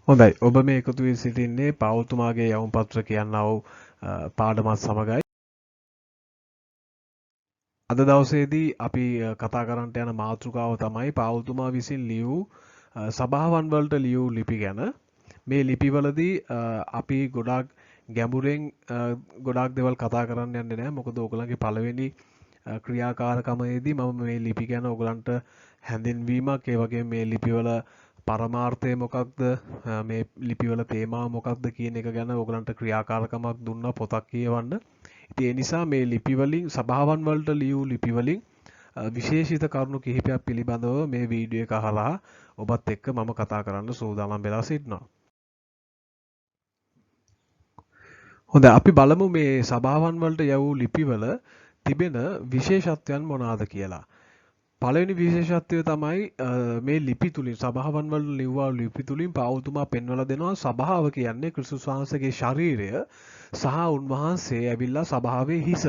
හොඳයි. ඔබ මේ එකතු වී සිටින්නේ පවුල්තුමාගේ යවුම් පත්‍ර කියන්නා වූ පාඩමත් සමගයි. අද දවසේදී අපි කතා කරන්නට යන මාතෘකාව තමයි පවුල්තුමා විසින් ලියූ සභාවන් වලට ලියූ ලිපි ගැන. මේ ලිපිවලදී අපි ගොඩාක් ගැඹුරෙන් ගොඩාක් දේවල් කතා කරන්න යන්නේ නැහැ. මොකද ඕගොල්ලන්ගේ පළවෙනි ක්‍රියාකාරකමේදී මම මේ ලිපි ගැන ඕගොල්ලන්ට හැඳින්වීමක්, ඒ වගේම මේ ලිපිවල පරමාර්ථය මොකක්ද, මේ ලිපිවල තේමාව මොකක්ද කියන එක ගැන ඕගලන්ට ක්‍රියාකාරකමක් දුන්නා පොතක් කියවන්න. ඉතින් ඒ නිසා මේ ලිපිවලින් සභාවන් වලට ලියූ ලිපිවලින් විශේෂිත කරුණු කිහිපයක් පිළිබඳව මේ වීඩියෝ එක අහලා ඔබත් එක්ක මම කතා කරන්න සූදානම් වෙලා සිටිනවා. හොඳයි, අපි බලමු මේ සභාවන් වලට යවූ ලිපිවල තිබෙන විශේෂත්වයන් මොනවාද කියලා. පළවෙනි විශේෂත්වය තමයි මේ ලිපි තුලින් සභාවන් වල ලිව්වා ලිපි තුලින් පවුල්තුමා පෙන්වලා දෙනවා සභාව කියන්නේ ක්‍රිස්තුස් වහන්සේගේ ශරීරය සහ උන්වහන්සේ ඇවිල්ලා සභාවේ හිස.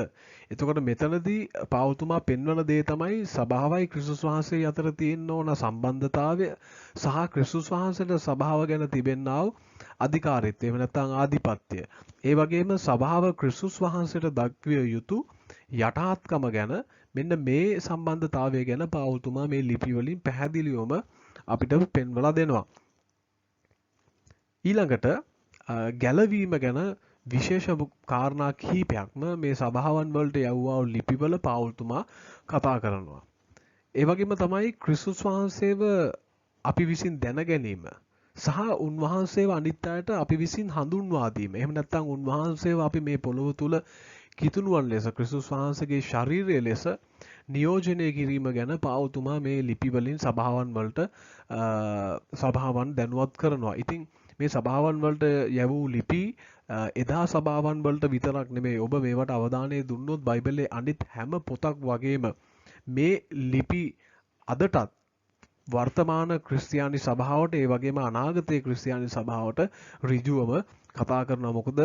එතකොට මෙතනදී පවුල්තුමා පෙන්වන දේ තමයි සභාවයි ක්‍රිස්තුස් වහන්සේ අතර තියෙන ඕන සම්බන්ධතාවය සහ ක්‍රිස්තුස් වහන්සේට සභාව ගැන තිබෙනා වූ අධිකාරීත්වය එහෙම නැත්නම් ආධිපත්‍ය. ඒ වගේම සභාව ක්‍රිස්තුස් වහන්සේට දක්විය යුතු යටහත්කම ගැන මෙන්න මේ සම්බන්ධතාවය ගැන පවුල්තුමා මේ ලිපි වලින් පැහැදිලිවම අපිට පෙන්වලා දෙනවා. ඊළඟට ගැලවීම ගැන විශේෂ කාරණා කිහිපයක්ම මේ සභාවන් වලට යවුවා ලිපිවල පවුල්තුමා කතා කරනවා. ඒ වගේම තමයි ක්‍රිස්තුස් වහන්සේව අපි විසින් දැන ගැනීම සහ උන්වහන්සේව අනිත් අයට අපි විසින් හඳුන්වා දීම. එහෙම නැත්නම් උන්වහන්සේව අපි මේ පොළොව තුල කිතුණුවන් ලෙස ක්‍රිස්තුස් වහන්සේගේ ශරීරය ලෙස නියෝජනය කිරීම ගැන පවුල්තුමා මේ ලිපි වලින් සභාවන් වලට සභාවන් දැනුවත් කරනවා. ඉතින් මේ සභාවන් වලට යවූ ලිපි එදා සභාවන් වලට විතරක් නෙමෙයි, ඔබ මේවට අවධානය දුන්නොත් බයිබලයේ අනිත් හැම පොතක් වගේම මේ ලිපි අදටත් වර්තමාන ක්‍රිස්තියානි සභාවට ඒ වගේම අනාගතයේ ක්‍රිස්තියානි සභාවට ඍජුවම කතා කරනවා. මොකද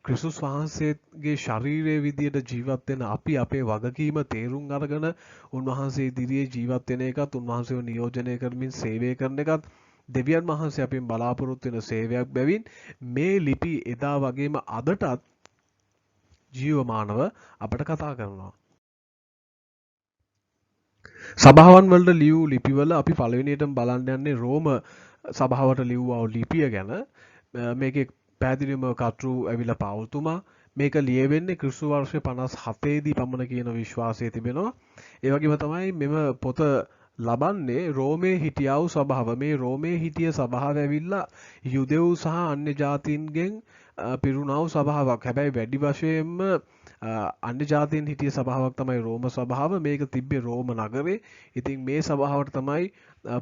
ක්‍රිස්තුස් වහන්සේගේ ශරීරයේ විදියට ජීවත් වෙන අපි අපේ වගකීම තේරුම් අරගෙන උන්වහන්සේ ඉදිරියේ ජීවත් වෙන එකත්, උන්වහන්සේව නියෝජනය කරමින් සේවය කරන එකත් දෙවියන් වහන්සේ අපෙන් බලාපොරොත්තු වෙන සේවයක් බැවින් මේ ලිපි එදා වගේම අදටත් ජීවමානව අපට කතා කරනවා. සභාවන් වලට ලියූ ලිපිවල අපි පළවෙනියටම බලන්න යන්නේ රෝම සභාවට ලිව්වා ලිපිය ගැන. මේකේ පැහැදිලිවම කතෘ ඇවිල්ලා පවුල්තුමා. මේක ලියවෙන්නේ ක්‍රිස්තු වර්ෂ 57 දී පමණ කියන විශ්වාසය තිබෙනවා. ඒ වගේම තමයි මෙම පොත ලබන්නේ රෝමේ හිටියා වූ සභාව. මේ රෝමේ හිටිය සභාව ඇවිල්ලා යුදෙව් සහ අන්‍ය ජාතීන්ගෙන් පිරුණා වූ සභාවක්. හැබැයි වැඩි වශයෙන්ම අන්‍ය ජාතීන් හිටිය සභාවක් තමයි රෝම සභාව. මේක තිබ්බේ රෝම නගරේ. ඉතින් මේ සභාවට තමයි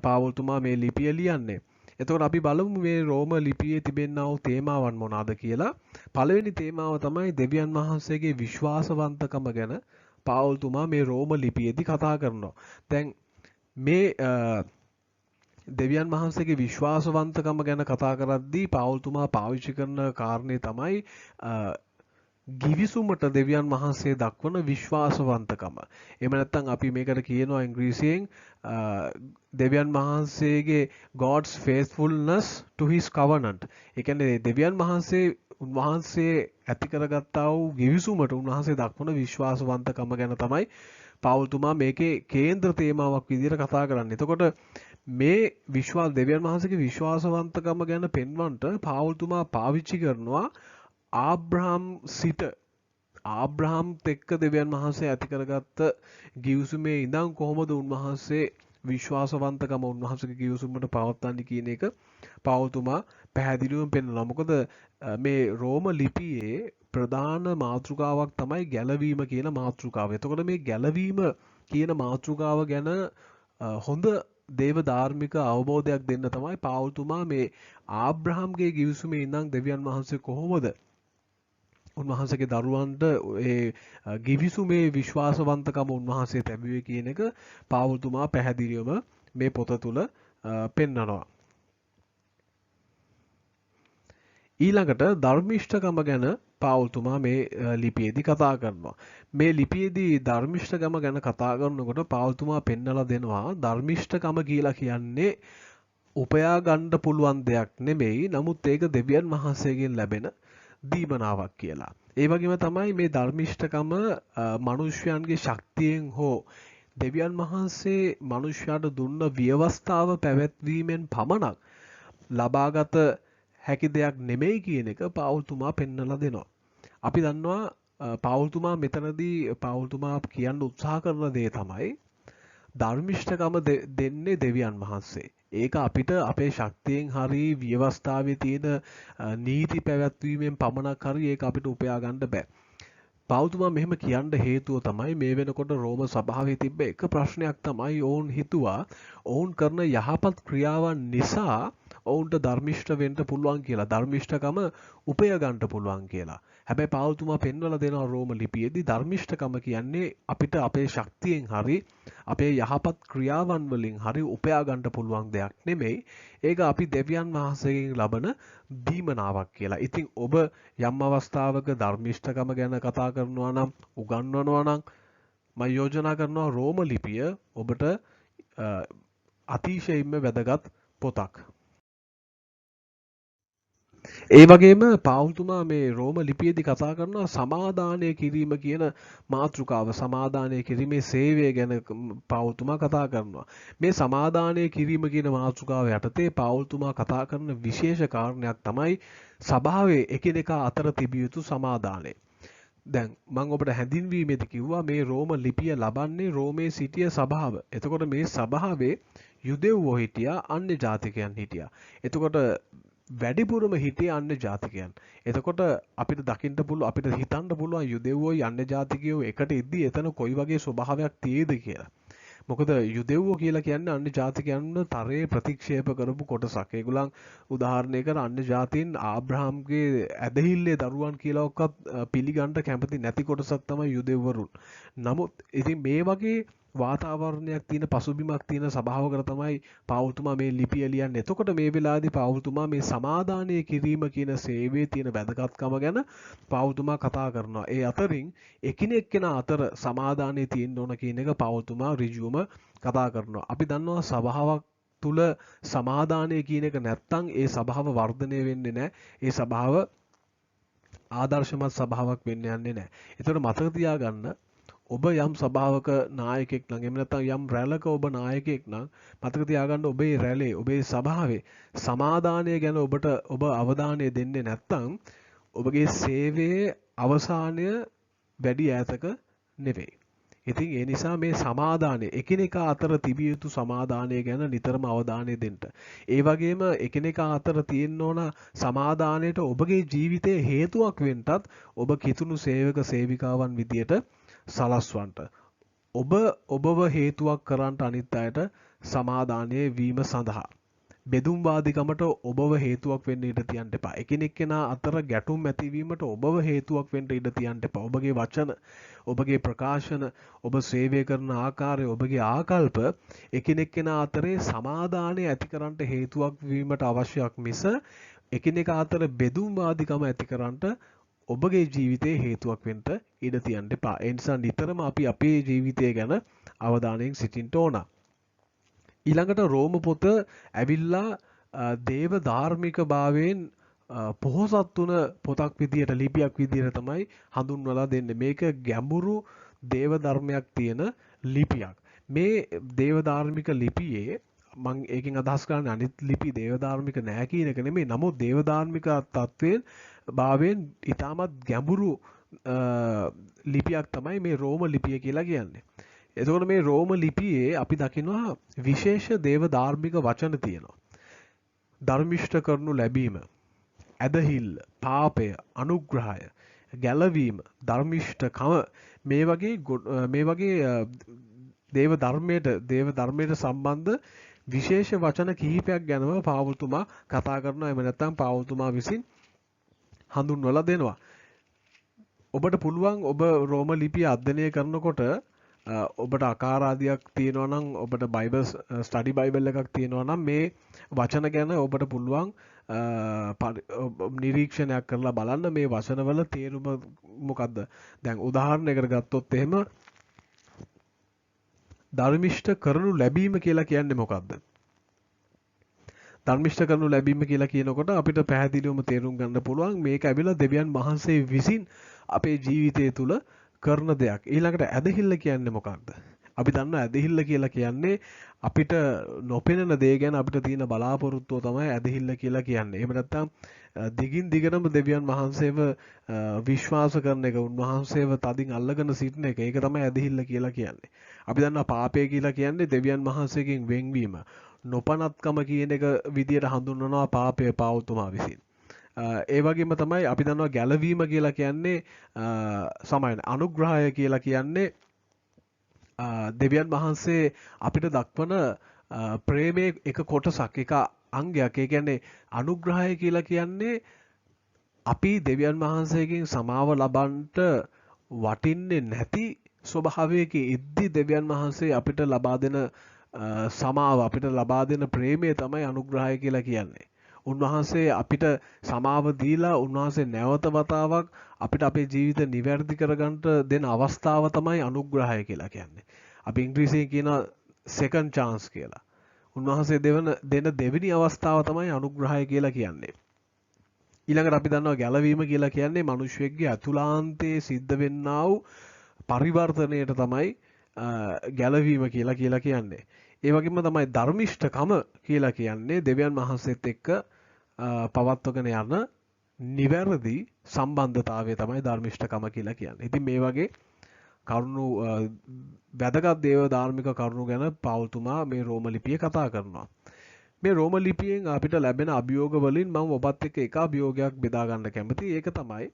පාවුල්තුමා මේ ලිපිය ලියන්නේ. එතකොට අපි බලමු මේ රෝම ලිපියේ තිබෙනා වූ තේමාවන් මොනවාද කියලා. පළවෙනි තේමාව තමයි දෙවියන් වහන්සේගේ විශ්වාසවන්තකම ගැන පාවුල්තුමා මේ රෝම ලිපියේදී කතා කරනවා. දැන් මේ දෙවියන් වහන්සේගේ විශ්වාසවන්තකම ගැන කතා කරද්දී පාවුල්තුමා පාවිච්චි කරන කාරණේ තමයි ගිවිසුමට දෙවියන් වහන්සේ දක්වන විශ්වාසවන්තකම. එහෙම නැත්නම් අපි මේකට කියනවා ඉංග්‍රීසියෙන් දෙවියන් වහන්සේගේ God's faithfulness to his covenant. ඒ කියන්නේ දෙවියන් වහන්සේ උන්වහන්සේ ඇති කරගත්තා වූ ගිවිසුමට උන්වහන්සේ දක්වන විශ්වාසවන්තකම ගැන තමයි පාවුල්තුමා මේකේ කේන්ද්‍ර තේමාවක් විදිහට කතා කරන්නේ. එතකොට මේ දෙවියන් වහන්සේගේ විශ්වාසවන්තකම ගැන පෙන්වන්නට පාවුල්තුමා පාවිච්චි කරනවා ආබ්‍රහම්ත් එක්ක දෙවියන් වහන්සේ ඇති කරගත්ත ගිවිසුමේ ඉඳන් කොහොමද උන්වහන්සේ විශ්වාසවන්තකම උන්වහන්සේගේ ගිවිසුමට පවත්වන්නේ කියන එක පාවුල්තුමා පැහැදිලිවම පෙන්නනවා. මොකද මේ රෝම ලිපියේ ප්‍රධාන මාතෘකාවක් තමයි ගැලවීම කියන මාතෘකාව. එතකොට මේ ගැලවීම කියන මාතෘකාව ගැන හොඳ දේව ධාර්මික අවබෝධයක් දෙන්න තමයි පාවුල්තුමා මේ ආබ්‍රහම්ගේ ගිවිසුමේ ඉඳන් දෙවියන් වහන්සේ කොහොමද උන්වහන්සේගේ දරුවන්ට ඒ ගිවිසුමේ විශ්වාසවන්තකම උන්වහන්සේ ලැබුවේ කියන එක පාවුල්තුමා පැහැදිලිවම මේ පොත තුල පෙන්නනවා. ඊළඟට ධර්මිෂ්ඨකම ගැන පාවුල්තුමා මේ ලිපියේදී කතා කරනවා. මේ ලිපියේදී ධර්මිෂ්ඨකම ගැන කතා කරනකොට පාවුල්තුමා පෙන්නලා දෙනවා ධර්මිෂ්ඨකම කියලා කියන්නේ උපයා ගන්න පුළුවන් දෙයක් නෙමෙයි. නමුත් ඒක දෙවියන් වහන්සේගෙන් ලැබෙන දීමනාවක් කියලා. ඒ වගේම තමයි මේ ධර්මිෂ්ඨකම මිනිස්යන්ගේ ශක්තියෙන් හෝ දෙවියන් වහන්සේ මිනිස්යාට දුන්න ව්‍යවස්ථාව පැවැත්වීමෙන් පමණක් ලබාගත හැකි දෙයක් නෙමෙයි කියන එක පාවුල්තුමා පෙන්වලා දෙනවා. අපි දන්නවා පාවුල්තුමා මෙතනදී පාවුල්තුමා කියන්න උත්සාහ කරන දේ තමයි ධර්මිෂ්ඨකම දෙන්නේ දෙවියන් වහන්සේ. ඒක අපිට අපේ ශක්තියෙන් හරි ව්‍යවස්ථාවේ තියෙන නීති පැවැත්වීමෙන් පමණක් හරි ඒක අපිට උපයා ගන්න බෑ. පාවුල්තුමා මෙහෙම කියන්න හේතුව තමයි මේ වෙනකොට රෝම සභාවේ තිබ්බ එක ප්‍රශ්නයක් තමයි ඔවුන් හිතුවා ඔවුන් කරන යහපත් ක්‍රියාවන් නිසා ඔවුන්ට ධර්මිෂ්ඨ වෙන්න පුළුවන් කියලා. ධර්මිෂ්ඨකම උපය ගන්න පුළුවන් කියලා. හැබැයි පාවුල්තුමා පෙන්වලා දෙනවා රෝම ලිපියේදී ධර්මිෂ්ඨකම කියන්නේ අපිට අපේ ශක්තියෙන් හරි අපේ යහපත් ක්‍රියාවන් වලින් හරි උපයා ගන්න පුළුවන් දෙයක් නෙමෙයි. ඒක අපි දෙවියන් වහන්සේගෙන් ලබන දීමනාවක් කියලා. ඉතින් ඔබ යම් අවස්ථාවක ධර්මිෂ්ඨකම ගැන කතා කරනවා නම් උගන්වනවා නම් මම යෝජනා කරනවා රෝම ලිපිය ඔබට අතිශයින්ම වැදගත් පොතක්. ඒ වගේම පාවුල්තුමා මේ රෝම ලිපියේදී කතා කරනවා සමාදානය කිරීම කියන මාතෘකාව. සමාදානය කිරීමේ සේවය ගැන පාවුල්තුමා කතා කරනවා. මේ සමාදානය කිරීම කියන මාතෘකාව යටතේ පාවුල්තුමා කතා කරන විශේෂ කාරණයක් තමයි සභාවේ එකිනෙකා අතර තිබිය යුතු සමාදානය. දැන් මම ඔබට හැඳින්වීමේදී කිව්වා මේ රෝම ලිපිය ලබන්නේ රෝමේ සිටිය සභාව. එතකොට මේ සභාවේ යුදෙව්වෝ හිටියා, අන්‍ය ජාතිකයන් හිටියා. එතකොට වැඩිපුරම හිටියේ අන්‍ය ජාතිකයන්. එතකොට අපිට දකින්න පුළුවන් අපිට හිතන්න පුළුවන් යුදෙව්වෝයි අන්‍ය ජාතිකයෝ එකට ඉද්දි එතන කොයි වගේ ස්වභාවයක් තියේද කියලා. මොකද යුදෙව්වෝ කියලා කියන්නේ අන්‍ය ජාතිකයන් තරයේ ප්‍රතික්ෂේප කරපු කොටසක්. ඒගොල්ලන් උදාහරණයකට අන්‍ය ජාතීන් ආබ්‍රහම්ගේ ඇදහිල්ලේ දරුවන් කියලා ඔක්කත් පිළිගන්න කැමති නැති කොටසක් තමයි යුදෙව්වරුන්. නමුත් ඉතින් මේ වගේ වාතාවරණයක් තියෙන පසුබිමක් තියෙන සභාවකට තමයි පාවුල්තුමා මේ ලිපිය ලියන්නේ. එතකොට මේ වෙලාවේදී පාවුල්තුමා මේ සමාදානය කිරීම කියන සේවයේ තියෙන වැදගත්කම ගැන පාවුල්තුමා කතා කරනවා. ඒ අතරින් එකිනෙකෙනා අතර සමාදානය තියෙන්න ඕන කියන එක පාවුල්තුමා ඍජුවම කතා කරනවා. අපි දන්නවා සභාවක් තුල සමාදානය කියන එක නැත්තම් ඒ සභාව වර්ධනය වෙන්නේ නැහැ. ඒ සභාව ආදර්ශමත් සභාවක් වෙන්න යන්නේ නැහැ. ඒතර මතක තියාගන්න ඔබ යම් සභාවක නායකයෙක් නම් එහෙම නැත්නම් යම් රැළක ඔබ නායකයෙක් නම් මතක තියාගන්න ඔබේ රැළේ ඔබේ සභාවේ සමාදානය ගැන ඔබට ඔබ අවධානය දෙන්නේ නැත්නම් ඔබගේ සේවයේ අවසානය වැඩි ඈතක නෙවෙයි. ඉතින් ඒ නිසා මේ සමාදානය එකිනෙකා අතර තිබිය යුතු සමාදානය ගැන නිතරම අවධානය දෙන්න. ඒ වගේම එකිනෙකා අතර තියෙන්න ඕන සමාදානයට ඔබගේ ජීවිතයේ හේතුවක් වෙන්නත් ඔබ කිතුණු සේවක සේවිකාවන් විදියට සලස්වන්ට. ඔබව හේතුවක් කරන්නට අනිත් අයට සමාදානයේ වීම සඳහා. බෙදුම්වාදිකමට ඔබව හේතුවක් වෙන්න ඉඩ තියන්න එපා. එකිනෙකෙනා අතර ගැටුම් ඇතිවීමට ඔබව හේතුවක් වෙන්න ඉඩ තියන්න එපා. ඔබගේ වචන, ඔබගේ ප්‍රකාශන, ඔබ සේවය කරන ආකාරය, ඔබගේ ආකල්ප එකිනෙකෙනා අතරේ සමාදානය ඇති කරන්නට හේතුවක් වීමට අවශ්‍යයක් මිස එකිනෙකා අතර බෙදුම්වාදිකම ඇති කරන්නට ඔබගේ ජීවිතයේ හේතුවක් වෙන්න ඉඩ තියන්න එපා. ඒ නිසා නිතරම අපි අපේ ජීවිතය ගැන අවධානයෙන් සිටින්න ඕන. ඊළඟට රෝම පොත ඇවිල්ලා දේව ධාර්මිකභාවයෙන් පොහොසත් වුණ පොතක් විදියට ලිපියක් විදියට තමයි හඳුන්වලා දෙන්නේ. මේක ගැඹුරු දේව ධර්මයක් තියෙන ලිපියක්. මේ දේව ධාර්මික ලිපියේ මම ඒකෙන් අදහස් කරන්නේ අනිත් ලිපි දේව ධාර්මික නෑ කියන එක නෙමෙයි. නමුත් දේව ධාර්මික තත්වයෙන් භාවයෙන් ඉතාමත් ගැඹුරු ලිපියක් තමයි මේ රෝම ලිපිය කියලා කියන්නේ. එතකොට මේ රෝම ලිපියේ අපි දකිනවා විශේෂ දේව ධාර්මික වචන තියෙනවා. ධර්මිෂ්ඨ කරනු ලැබීම, ඇදහිල්ල, පාපය, අනුග්‍රහය, ගැලවීම, ධර්මිෂ්ඨකම මේ වගේ දේව ධර්මයට සම්බන්ධ විශේෂ වචන කිහිපයක් ගැනම පාවුල්තුමා කතා කරනවා. එහෙම නැත්නම් පාවුල්තුමා විසින් හඳුන්වලා දෙනවා. ඔබට පුළුවන් ඔබ රෝම ලිපිය අධ්‍යයනය කරනකොට ඔබට ආකාරාදියක් තියෙනවා නම් ඔබට බයිබල් ස්ටඩි බයිබල් එකක් තියෙනවා නම් මේ වචන ගැන ඔබට පුළුවන් නිරීක්ෂණයක් කරලා බලන්න මේ වචනවල තේරුම මොකද්ද. දැන් උදාහරණයකට ගත්තොත් එහෙම ධර්මිෂ්ඨ කරනු ලැබීම කියලා කියන්නේ මොකද්ද? ධර්මිෂ්ඨ කරනු ලැබීම කියලා කියනකොට අපිට පැහැදිලිවම තේරුම් ගන්න පුළුවන් මේක ඇවිල්ලා දෙවියන් වහන්සේ විසින් අපේ ජීවිතය තුළ කරන දෙයක්. ඊළඟට ඇදහිල්ල කියන්නේ මොකක්ද? අපි දන්නවා ඇදහිල්ල කියලා කියන්නේ අපිට නොපෙනෙන දේ ගැන අපිට තියෙන බලාපොරොත්තුව තමයි ඇදහිල්ල කියලා කියන්නේ. එහෙම නැත්නම් දිගින් දිගටම දෙවියන් වහන්සේව විශ්වාස කරන එක, උන්වහන්සේව තදින් අල්ලගෙන සිටින එක, ඒක තමයි ඇදහිල්ල කියලා කියන්නේ. අපි දන්නවා පාපය කියලා කියන්නේ දෙවියන් වහන්සේගෙන් වෙන්වීම. නොපනත්කම කියන එක විදියට හඳුන්වනවා පාපය පාවුතුමා විසින්. ඒ වගේම තමයි අපි දන්නවා ගැලවීම කියලා කියන්නේ සමායන අනුග්‍රහය කියලා කියන්නේ දෙවියන් වහන්සේ අපිට දක්වන ප්‍රේමයේ එක කොටසක්, එක අංගයක්. ඒ කියන්නේ අනුග්‍රහය කියලා කියන්නේ අපි දෙවියන් වහන්සේගෙන් සමාව ලබන්නට වටින්නේ නැති ස්වභාවයක ඉද්දි දෙවියන් වහන්සේ අපිට ලබා දෙන සමාව, අපිට ලබා දෙන ප්‍රේමය තමයි අනුග්‍රහය කියලා කියන්නේ. උන්වහන්සේ අපිට සමාව දීලා උන්වහන්සේ නැවත වතාවක් අපිට අපේ ජීවිත නිවැරදි කරගන්න දෙන අවස්ථාව තමයි අනුග්‍රහය කියලා කියන්නේ. අපි ඉංග්‍රීසියෙන් කියන second chance කියලා. උන්වහන්සේ දෙන දෙවෙනි අවස්ථාව තමයි අනුග්‍රහය කියලා කියන්නේ. ඊළඟට අපි දන්නවා ගැලවීම කියලා කියන්නේ මිනිස්සෙක්ගේ අතුලාන්තයේ සිද්ධ වෙන්නා වූ පරිවර්තනයට තමයි ගැලවීම කියලා කියන්නේ. ඒ වගේම තමයි ධර්මිෂ්ඨකම කියලා කියන්නේ දෙවියන් වහන්සේත් එක්ක පවත්වගෙන යන නිවැරදි සම්බන්ධතාවය තමයි ධර්මිෂ්ඨකම කියලා කියන්නේ. ඉතින් මේ වගේ කරුණු වැදගත් දේව ධාර්මික කරුණු ගැන පවුල්තුමා මේ රෝම ලිපියේ කතා කරනවා. මේ රෝම ලිපියෙන් අපිට ලැබෙන අභියෝග වලින් මම ඔබත් එක්ක එක අභියෝගයක් බෙදා ගන්න කැමතියි. ඒක තමයි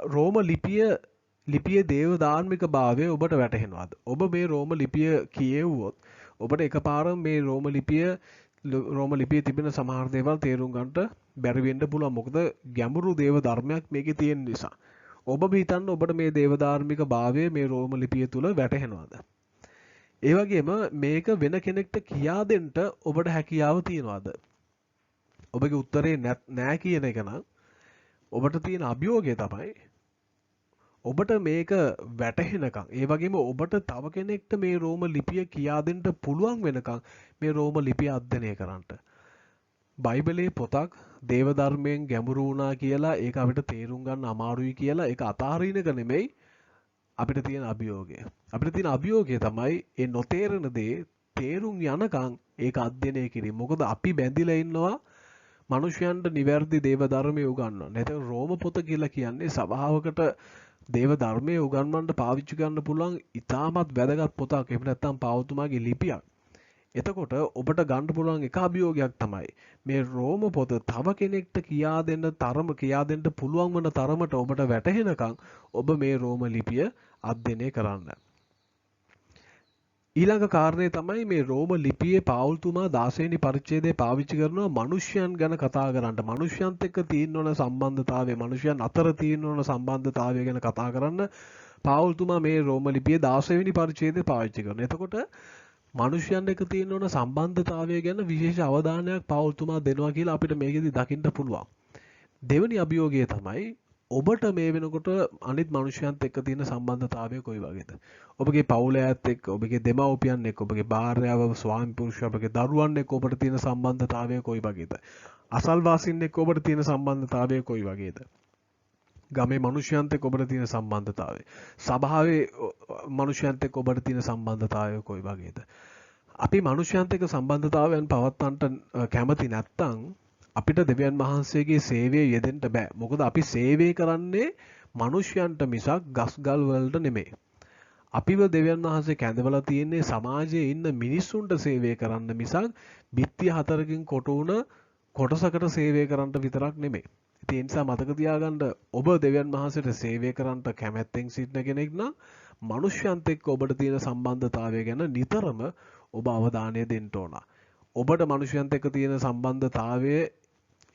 රෝම ලිපියේ දේව ධාර්මික භාවය ඔබට වැටහෙනවද? ඔබ මේ රෝම ලිපිය කියෙව්වොත් ඔබට එකපාරම මේ රෝම ලිපියේ තිබෙන සමහර දේවල් තේරුම් ගන්නට බැරි වෙන්න පුළුවන්. මොකද ගැඹුරු දේව ධර්මයක් මේකේ තියෙන නිසා. ඔබ හිතන්න ඔබට මේ දේව ධාර්මික භාවය මේ රෝම ලිපිය තුල වැටහෙනවද? ඒ වගේම මේක වෙන කෙනෙක්ට කියා දෙන්න ඔබට හැකියාව තියනවද? ඔබගේ උත්තරේ නෑ කියන එක නම් ඔබට තියෙන අභියෝගය තමයි ඔබට මේක වැටහෙනකම්, ඒ වගේම ඔබට තව කෙනෙක්ට මේ රෝම ලිපිය කියා දෙන්න පුළුවන් වෙනකම් මේ රෝම ලිපිය අධ්‍යයනය කරන්න. බයිබලයේ පොතක් දේව ධර්මයෙන් ගැඹුරු වුණා කියලා ඒක අපිට තේරුම් ගන්න අමාරුයි කියලා ඒක අතාරින එක නෙමෙයි අපිට තියෙන අභියෝගය. අපිට තියෙන අභියෝගය තමයි ඒ නොතේරෙන දේ තේරුම් යනකම් ඒක අධ්‍යයනය කිරීම. මොකද අපි බැඳිලා ඉන්නවා මිනිසයන්ට නිවැරදි දේව ධර්මය උගන්වන්න. නැත්නම් රෝම පොත කියලා කියන්නේ සභාවකට දේව ධර්මයේ උගන්වන්න පාවිච්චි කරන්න පුළුවන් ඉතාමත් වැදගත් පොතක්. එහෙම නැත්නම් පාවුතුමාගේ ලිපියක්. එතකොට ඔබට ගන්න පුළුවන් එක අභියෝගයක් තමයි මේ රෝම පොත තව කෙනෙක්ට කියා දෙන්න පුළුවන් වන තරමට ඔබට වැටහෙනකම් ඔබ මේ රෝම ලිපිය අධ්‍යයනය කරන්න. ඊළඟ කාරණේ තමයි මේ රෝම ලිපියේ පාවුල්තුමා 16 වෙනි පරිච්ඡේදයේ පාවිච්චි කරනවා මනුෂ්‍යයන් ගැන කතා කරන්න. මනුෂ්‍යයන්ත් එක්ක තියෙන සම්බන්ධතාවය, මනුෂ්‍යයන් අතර තියෙන සම්බන්ධතාවය ගැන කතා කරන්න පාවුල්තුමා මේ රෝම ලිපියේ 16 වෙනි පරිච්ඡේදය පාවිච්චි කරනවා. එතකොට මනුෂ්‍යයන් එක්ක තියෙන සම්බන්ධතාවය ගැන විශේෂ අවධානයක් පාවුල්තුමා දෙනවා කියලා අපිට මේකෙදි දකින්න පුළුවන්. දෙවෙනි අභියෝගය තමයි ඔබට මේ වෙනකොට අනිත් මනුෂ්‍යයන්ත් එක්ක තියෙන සම්බන්ධතාවය කොයි වගේද? ඔබගේ පවුලයත් එක්ක, ඔබගේ දෙමව්පියන් එක්ක, ඔබගේ භාර්යාව, ස්වාමි පුරුෂයා, ඔබගේ දරුවන් එක්ක ඔබට තියෙන සම්බන්ධතාවය කොයි වගේද? අසල්වාසීන් එක්ක ඔබට තියෙන සම්බන්ධතාවය කොයි වගේද? ගමේ මනුෂ්‍යයන්ත් එක්ක ඔබට තියෙන සම්බන්ධතාවය, සභාවේ මනුෂ්‍යයන්ත් එක්ක ඔබට තියෙන සම්බන්ධතාවය කොයි වගේද? අපි මනුෂ්‍යයන්ත් එක්ක සම්බන්ධතාවයන් පවත්වන්නට කැමති නැත්නම් අපිට දෙවියන් වහන්සේගේ සේවයේ යෙදෙන්න බෑ. මොකද අපි සේවය කරන්නේ මනුෂ්‍යයන්ට මිසක් ගස්ගල් වලට නෙමෙයි. අපිව දෙවියන් වහන්සේ කැඳවලා තියෙන්නේ සමාජයේ ඉන්න මිනිස්සුන්ට සේවය කරන්න මිසක් බිත්තිය හතරකින් කොට උන කොටසකට සේවය කරන්න විතරක් නෙමෙයි. ඒ නිසා මතක තියාගන්න ඔබ දෙවියන් වහන්සේට සේවය කරන්න කැමැත්තෙන් සිටින කෙනෙක් නම් මනුෂ්‍යයන්ත් එක්ක ඔබට තියෙන සම්බන්ධතාවය ගැන නිතරම ඔබ අවධානය දෙන්න ඕන. ඔබට මනුෂ්‍යයන්ත් එක්ක තියෙන සම්බන්ධතාවය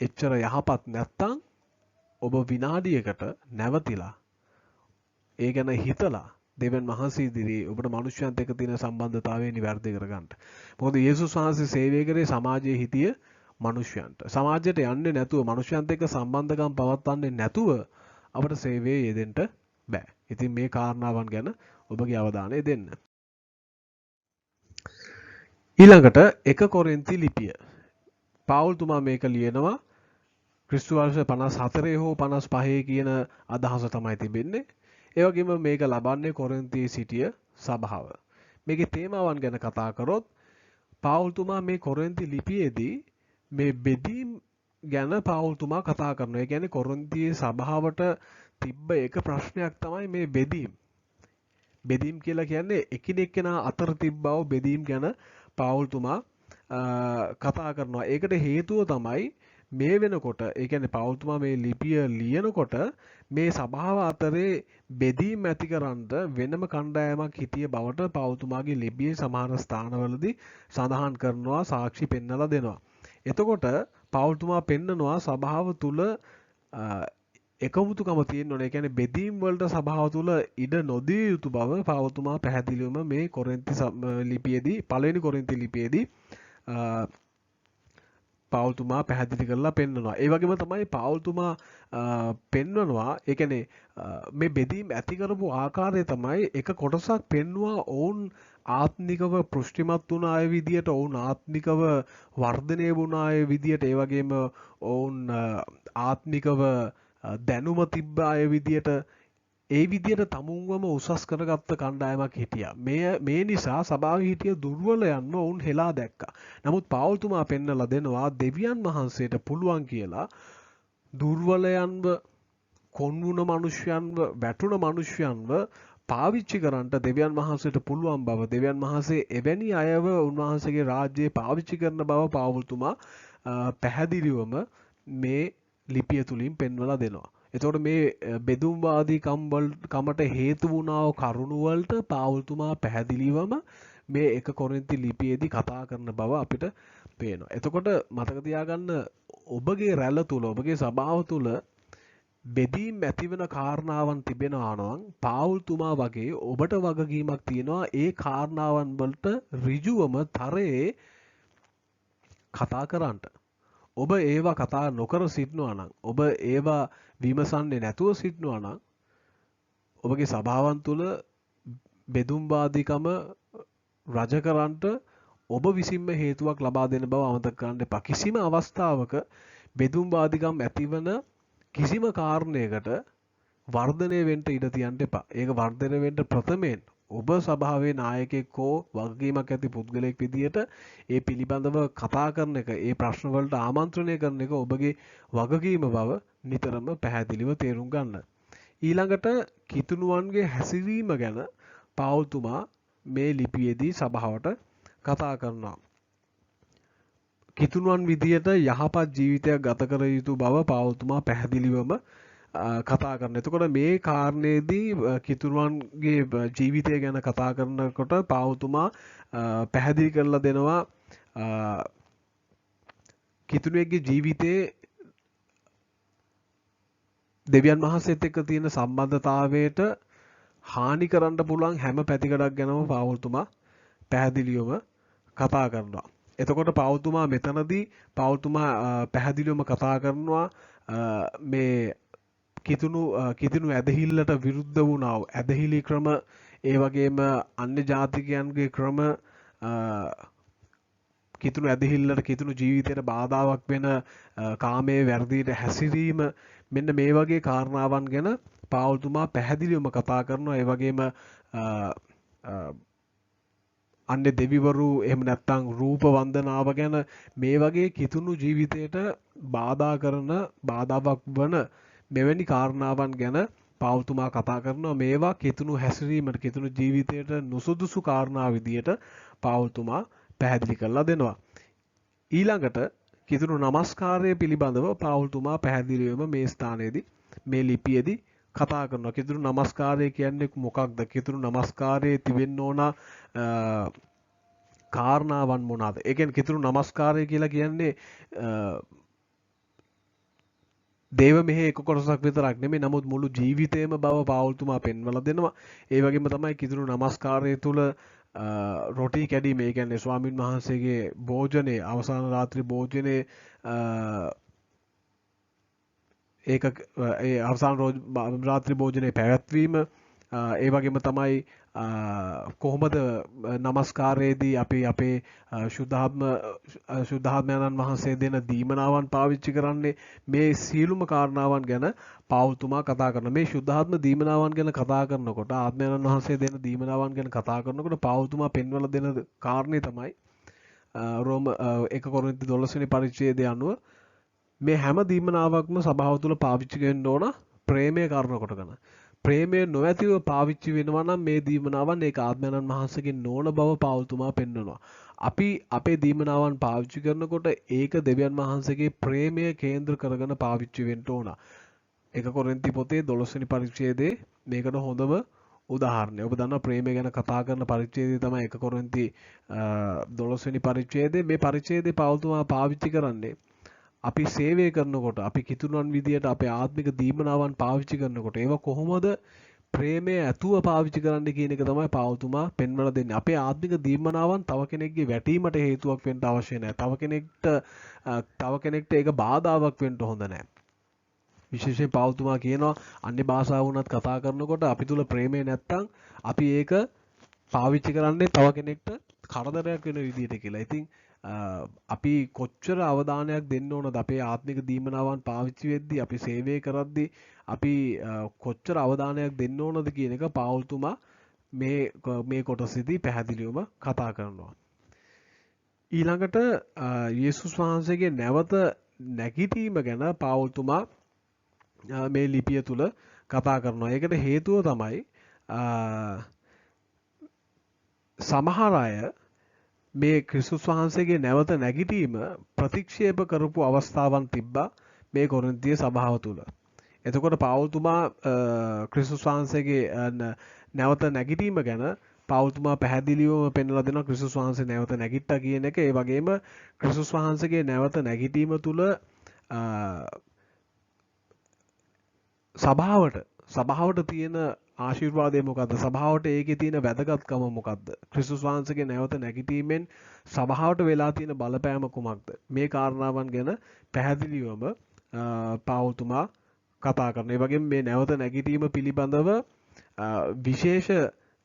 එච්චර යහපත් නැත්තම් ඔබ විනාඩියකට නැවතිලා ඒ ගැන හිතලා දෙවියන් වහන්සේ ඉදිරියේ ඔබට මනුෂ්‍යයන්ත් එක්ක තියෙන සම්බන්ධතාවය නිවැරදි කරගන්න. මොකද යේසුස් වහන්සේ සේවය කරේ සමාජයේ හිටිය මනුෂ්‍යයන්ට. සමාජයට යන්නේ නැතුව මනුෂ්‍යයන්ත් එක්ක සම්බන්ධකම් පවත්වන්නේ නැතුව අපට සේවයේ යෙදෙන්න බෑ. ඉතින් මේ කාරණාවන් ගැන ඔබගේ අවධානය දෙන්න. ඊළඟට 1 කොරින්ති ලිපිය. පාවුල්තුමා මේක ලියනවා ක්‍රිස්තු වර්ෂ 54 හෝ 55 කියන අදහස තමයි තිබෙන්නේ. ඒ වගේම මේක ලබන්නේ කොරින්තයේ සිටිය සභාව. මේකේ තේමාවන් ගැන කතා කරොත් පාවුල්තුමා මේ කොරින්ති ලිපියේදී මේ බෙදීම් ගැන පාවුල්තුමා කතා කරනවා. ඒ කියන්නේ කොරින්තියේ සභාවට තිබ්බ එක ප්‍රශ්නයක් තමයි මේ බෙදීම්. බෙදීම් කියලා කියන්නේ එකිනෙකනා අතර තිබ්බව බෙදීම් ගැන පාවුල්තුමා කතා කරනවා. ඒකට හේතුව තමයි මේ වෙනකොට ඒ කියන්නේ පාවුල්තුමා මේ ලිපිය ලියනකොට මේ සභාව අතරේ බෙදීම් ඇතිකරන්න වෙනම කණ්ඩායමක් හිටිය බවට පාවුල්තුමාගේ ලිපියේ සමහර ස්ථානවලදී සඳහන් කරනවා සාක්ෂි පෙන්වලා දෙනවා. එතකොට පාවුල්තුමා පෙන්නනවා සභාව තුල එකමුතුකම තියෙන්න ඕනේ. ඒ කියන්නේ බෙදීම් වලට සභාව තුල ඉඩ නොදිය යුතු බව පාවුල්තුමා පැහැදිලිවම මේ කොරින්ති ලිපියේදී පළවෙනි කොරින්ති ලිපියේදී පාවුල්තුමා පැහැදිලි කරලා පෙන්වනවා. ඒ වගේම තමයි පාවුල්තුමා පෙන්වනවා ඒ කියන්නේ මේ බෙදීම් ඇති කරපු ආකාරය තමයි එක කොටසක් පෙන්වුවා ඔවුන් ආත්මිකව පුෂ්ටිමත් වුණ අය විදියට ඔවුන් ආත්මිකව වර්ධනය වුණ අය විදියට ඒ වගේම ඔවුන් ආත්මිකව දැනුම තිබ්බ අය විදියට ඒ විදියට තමුන්වම උසස් කරගත්ත කණ්ඩායමක් හිටියා. මේ නිසා සභාවේ හිටිය දුර්වලයන්ව ඔවුන් හෙලා දැක්කා. නමුත් පාවුල්තුමා පෙන්නලා දෙනවා දෙවියන් වහන්සේට පුළුවන් කියලා දුර්වලයන්ව කොන්වුන මිනිස්යන්ව වැටුණ මිනිස්යන්ව පාවිච්චි කරන්නට දෙවියන් වහන්සේට පුළුවන් බව දෙවියන් වහන්සේ එවැනි අයව උන්වහන්සේගේ රාජ්‍යයේ පාවිච්චි කරන බව පාවුල්තුමා පැහැදිලිවම මේ ලිපිය තුලින් පෙන්වලා දෙනවා. එතකොට මේ බෙදුම්වාදී කමට හේතු වුණා කරුණු වලට පාවුල්තුමා පැහැදිලිවම මේ එක කොරින්ති ලිපියේදී කතා කරන බව අපිට පේනවා. එතකොට මතක තියාගන්න ඔබගේ රැළ තුල ඔබගේ සභාව තුල බෙදීම් ඇතිවෙන කාරණාවන් තිබෙනවා නම් පාවුල්තුමා වගේ ඔබට වගකීමක් තියෙනවා ඒ කාරණාවන් වලට ඍජුවම තරයේ කතා කරන්න. ඔබ ඒවා කතා නොකර සිටිනවා නම් ඔබ ඒවා විමසන්නේ නැතුව සිටිනවා නම් ඔබගේ සභාවන් තුළ බෙදුම්වාදීකම රජ කරන්නට ඔබ විසින්ම හේතුවක් ලබා දෙන බව අමතක කරන්න එපා. කිසිම අවස්ථාවක බෙදුම්වාදීකම් ඇතිවන කිසිම කාරණයකට වර්ධනය වෙන්න ඉඩ තියන්න එපා. ඒක වර්ධනය වෙන්න ප්‍රථමයෙන් ඔබ සභාවේ නායකයෙක් හෝ වගකීමක් ඇති පුද්ගලයෙක් විදියට ඒ පිළිබඳව කතා කරන එක, ඒ ප්‍රශ්න වලට ආමන්ත්‍රණය කරන එක ඔබගේ වගකීම බව නිතරම පැහැදිලිව තේරුම් ගන්න. ඊළඟට කිතුණුවන්ගේ හැසිරීම ගැන පාවුල්තුමා මේ ලිපියේදී සභාවට කතා කරනවා. කිතුණුවන් විදියට යහපත් ජීවිතයක් ගත කර යුතු බව පාවුල්තුමා පැහැදිලිවම කතා කරන. එතකොට මේ කාරණේදී කිතුණුවන්ගේ ජීවිතය ගැන කතා කරනකොට පාවුල්තුමා පැහැදිලි කරලා දෙනවා කිතුණුවෙක්ගේ ජීවිතයේ දෙවියන් වහන්සේත් එක්ක තියෙන සම්බන්ධතාවයට හානි කරන්න පුළුවන් හැම පැතිකඩක් ගැනම පාවුල්තුමා පැහැදිලිවම කතා කරනවා. එතකොට පාවුල්තුමා මෙතනදී පාවුල්තුමා පැහැදිලිවම කතා කරනවා මේ කිතුණු ඇදහිල්ලට විරුද්ධ වුණා වූ ඇදහිලි ක්‍රම ඒ වගේම අන්‍ය ජාතිකයන්ගේ ක්‍රම කිතුණු ඇදහිල්ලට කිතුණු ජීවිතයට බාධාවක් වෙන කාමයේ වැරදියට හැසිරීම මෙන්න මේ වගේ කාරණාවන් ගැන පාවුල්තුමා පැහැදිලිවම කතා කරනවා. ඒ වගේම අන්‍ය දෙවිවරු එහෙම නැත්නම් රූප වන්දනාව ගැන මේ වගේ කිතුණු ජීවිතයට බාධා කරන බාධාවක් වන මෙවැනි කාරණාවන් ගැන පාවුල්තුමා කතා කරනවා. මේවා කිතුණු හැසිරීමට කිතුණු ජීවිතයට නුසුදුසු කාරණා විදියට පාවුල්තුමා පැහැදිලි කරලා දෙනවා. ඊළඟට කිතුණු නමස්කාරය පිළිබඳව පාවුල්තුමා පැහැදිලිවම මේ ස්ථානයේදී මේ ලිපියේදී කතා කරනවා. කිතුණු නමස්කාරය කියන්නේ මොකක්ද? කිතුණු නමස්කාරයේ තිබෙන්න ඕන කාරණාවන් මොනවාද? ඒ කියන්නේ කිතුණු නමස්කාරය කියලා කියන්නේ දේව මෙහි එක කොටසක් විතරක් නෙමෙයි නමුත් මුළු ජීවිතේම බව පාවුල්තුමා පෙන්වලා දෙනවා. ඒ වගේම තමයි කිතුණු නමස්කාරය තුල රොටි කැඩීම ඒ කියන්නේ ස්වාමින් වහන්සේගේ භෝජනේ අවසාන රාත්‍රී භෝජනේ ඒක ඒ අවසාන රාත්‍රී භෝජනේ පැවැත්වීම ඒ වගේම තමයි කොහොමද නමස්කාරයේදී අපි අපේ ශුද්ධාත්මයන්න් වහන්සේ දෙන දීමනාවන් පාවිච්චි කරන්නේ මේ සියලුම කාරණාවන් ගැන පාවුල්තුමා කතා කරන මේ ශුද්ධාත්ම දීමනාවන් ගැන කතා කරනකොට ආත්මයන්න් වහන්සේ දෙන දීමනාවන් ගැන කතා කරනකොට පාවුල්තුමා පෙන්වලා දෙන කාරණේ තමයි රෝම 1 කොරින්ති 12 වෙනි පරිච්ඡේදය අනුව මේ හැම දීමනාවක්ම සභාව තුළ පාවිච්චි වෙන්න ඕන ප්‍රේමය කරන කොටගෙන. ප්‍රේමය නොඇතිව පාවිච්චි වෙනවා නම් මේ දීමනාවන් ඒක ආත්මයන්න් වහන්සේගේ නොවන බව පාවුල්තුමා පෙන්වනවා. අපි අපේ දීමනාවන් පාවිච්චි කරනකොට ඒක දෙවියන් වහන්සේගේ ප්‍රේමය කේන්ද්‍ර කරගෙන පාවිච්චි වෙන්න ඕන. 1 කොරින්ති පොතේ 12 වෙනි පරිච්ඡේදයේ මේකට හොඳම උදාහරණය. ඔබ දන්නවා ප්‍රේමය ගැන කතා කරන පරිච්ඡේදය තමයි 1 කොරින්ති 12 වෙනි පරිච්ඡේදය. මේ පරිච්ඡේදේ පාවුල්තුමා පාවිච්චි කරන්නේ අපි සේවය කරනකොට අපි කිතුණන් විදියට අපේ ආත්මික දීමනාවන් පාවිච්චි කරනකොට ඒවා කොහොමද ප්‍රේමය ඇතුව පාවිච්චි කරන්න කියන එක තමයි පාවුල්තුමා පෙන්වලා දෙන්නේ. අපේ ආත්මික දීමනාවන් තව කෙනෙක්ගේ වැටීමට හේතුවක් වෙන්න අවශ්‍ය නැහැ. තව කෙනෙක්ට ඒක බාධාවක් වෙන්න හොඳ නැහැ. විශේෂයෙන් පාවුල්තුමා කියනවා අන්‍ය භාෂාව වුණත් කතා කරනකොට අපි තුල ප්‍රේමය නැත්තම් අපි ඒක පාවිච්චි කරන්නේ තව කෙනෙක්ට කරදරයක් වෙන විදියට කියලා. ඉතින් අපි කොච්චර අවධානයක් දෙන්න ඕනද අපේ ආත්මික දීමනාවන් පාවිච්චි වෙද්දී අපි සේවය කරද්දී අපි කොච්චර අවධානයක් දෙන්න ඕනද කියන එක පාවුල්තුමා මේ කොටසේදී පැහැදිලිවම කතා කරනවා. ඊළඟට යේසුස් වහන්සේගේ නැවත නැගිටීම ගැන පාවුල්තුමා මේ ලිපිය තුල කතා කරනවා. ඒකට හේතුව තමයි සමහර අය මේ ක්‍රිස්තුස් වහන්සේගේ නැවත නැගිටීම ප්‍රතික්ෂේප කරපු අවස්ථාවන් තිබ්බා මේ කොරින්තිය සභාව තුළ. එතකොට පාවුල්තුමා ක්‍රිස්තුස් වහන්සේගේ නැවත නැගිටීම ගැන පාවුල්තුමා පැහැදිලිවම පෙන්වලා දෙනවා ක්‍රිස්තුස් වහන්සේ නැවත නැගිට්ටා කියන එක. ඒ වගේම ක්‍රිස්තුස් වහන්සේගේ නැවත නැගිටීම තුළ සභාවට තියෙන ආශිර්වාදය මොකද්ද? සභාවට ඒකේ තියෙන වැදගත්කම මොකද්ද? ක්‍රිස්තුස් වහන්සේගේ නැවත නැගිටීමෙන් සභාවට වෙලා තියෙන බලපෑම කුමක්ද? මේ කාරණාවන් ගැන පැහැදිලිවම පාවුල්තුමා කතා කරනවා. ඒ වගේම මේ නැවත නැගිටීම පිළිබඳව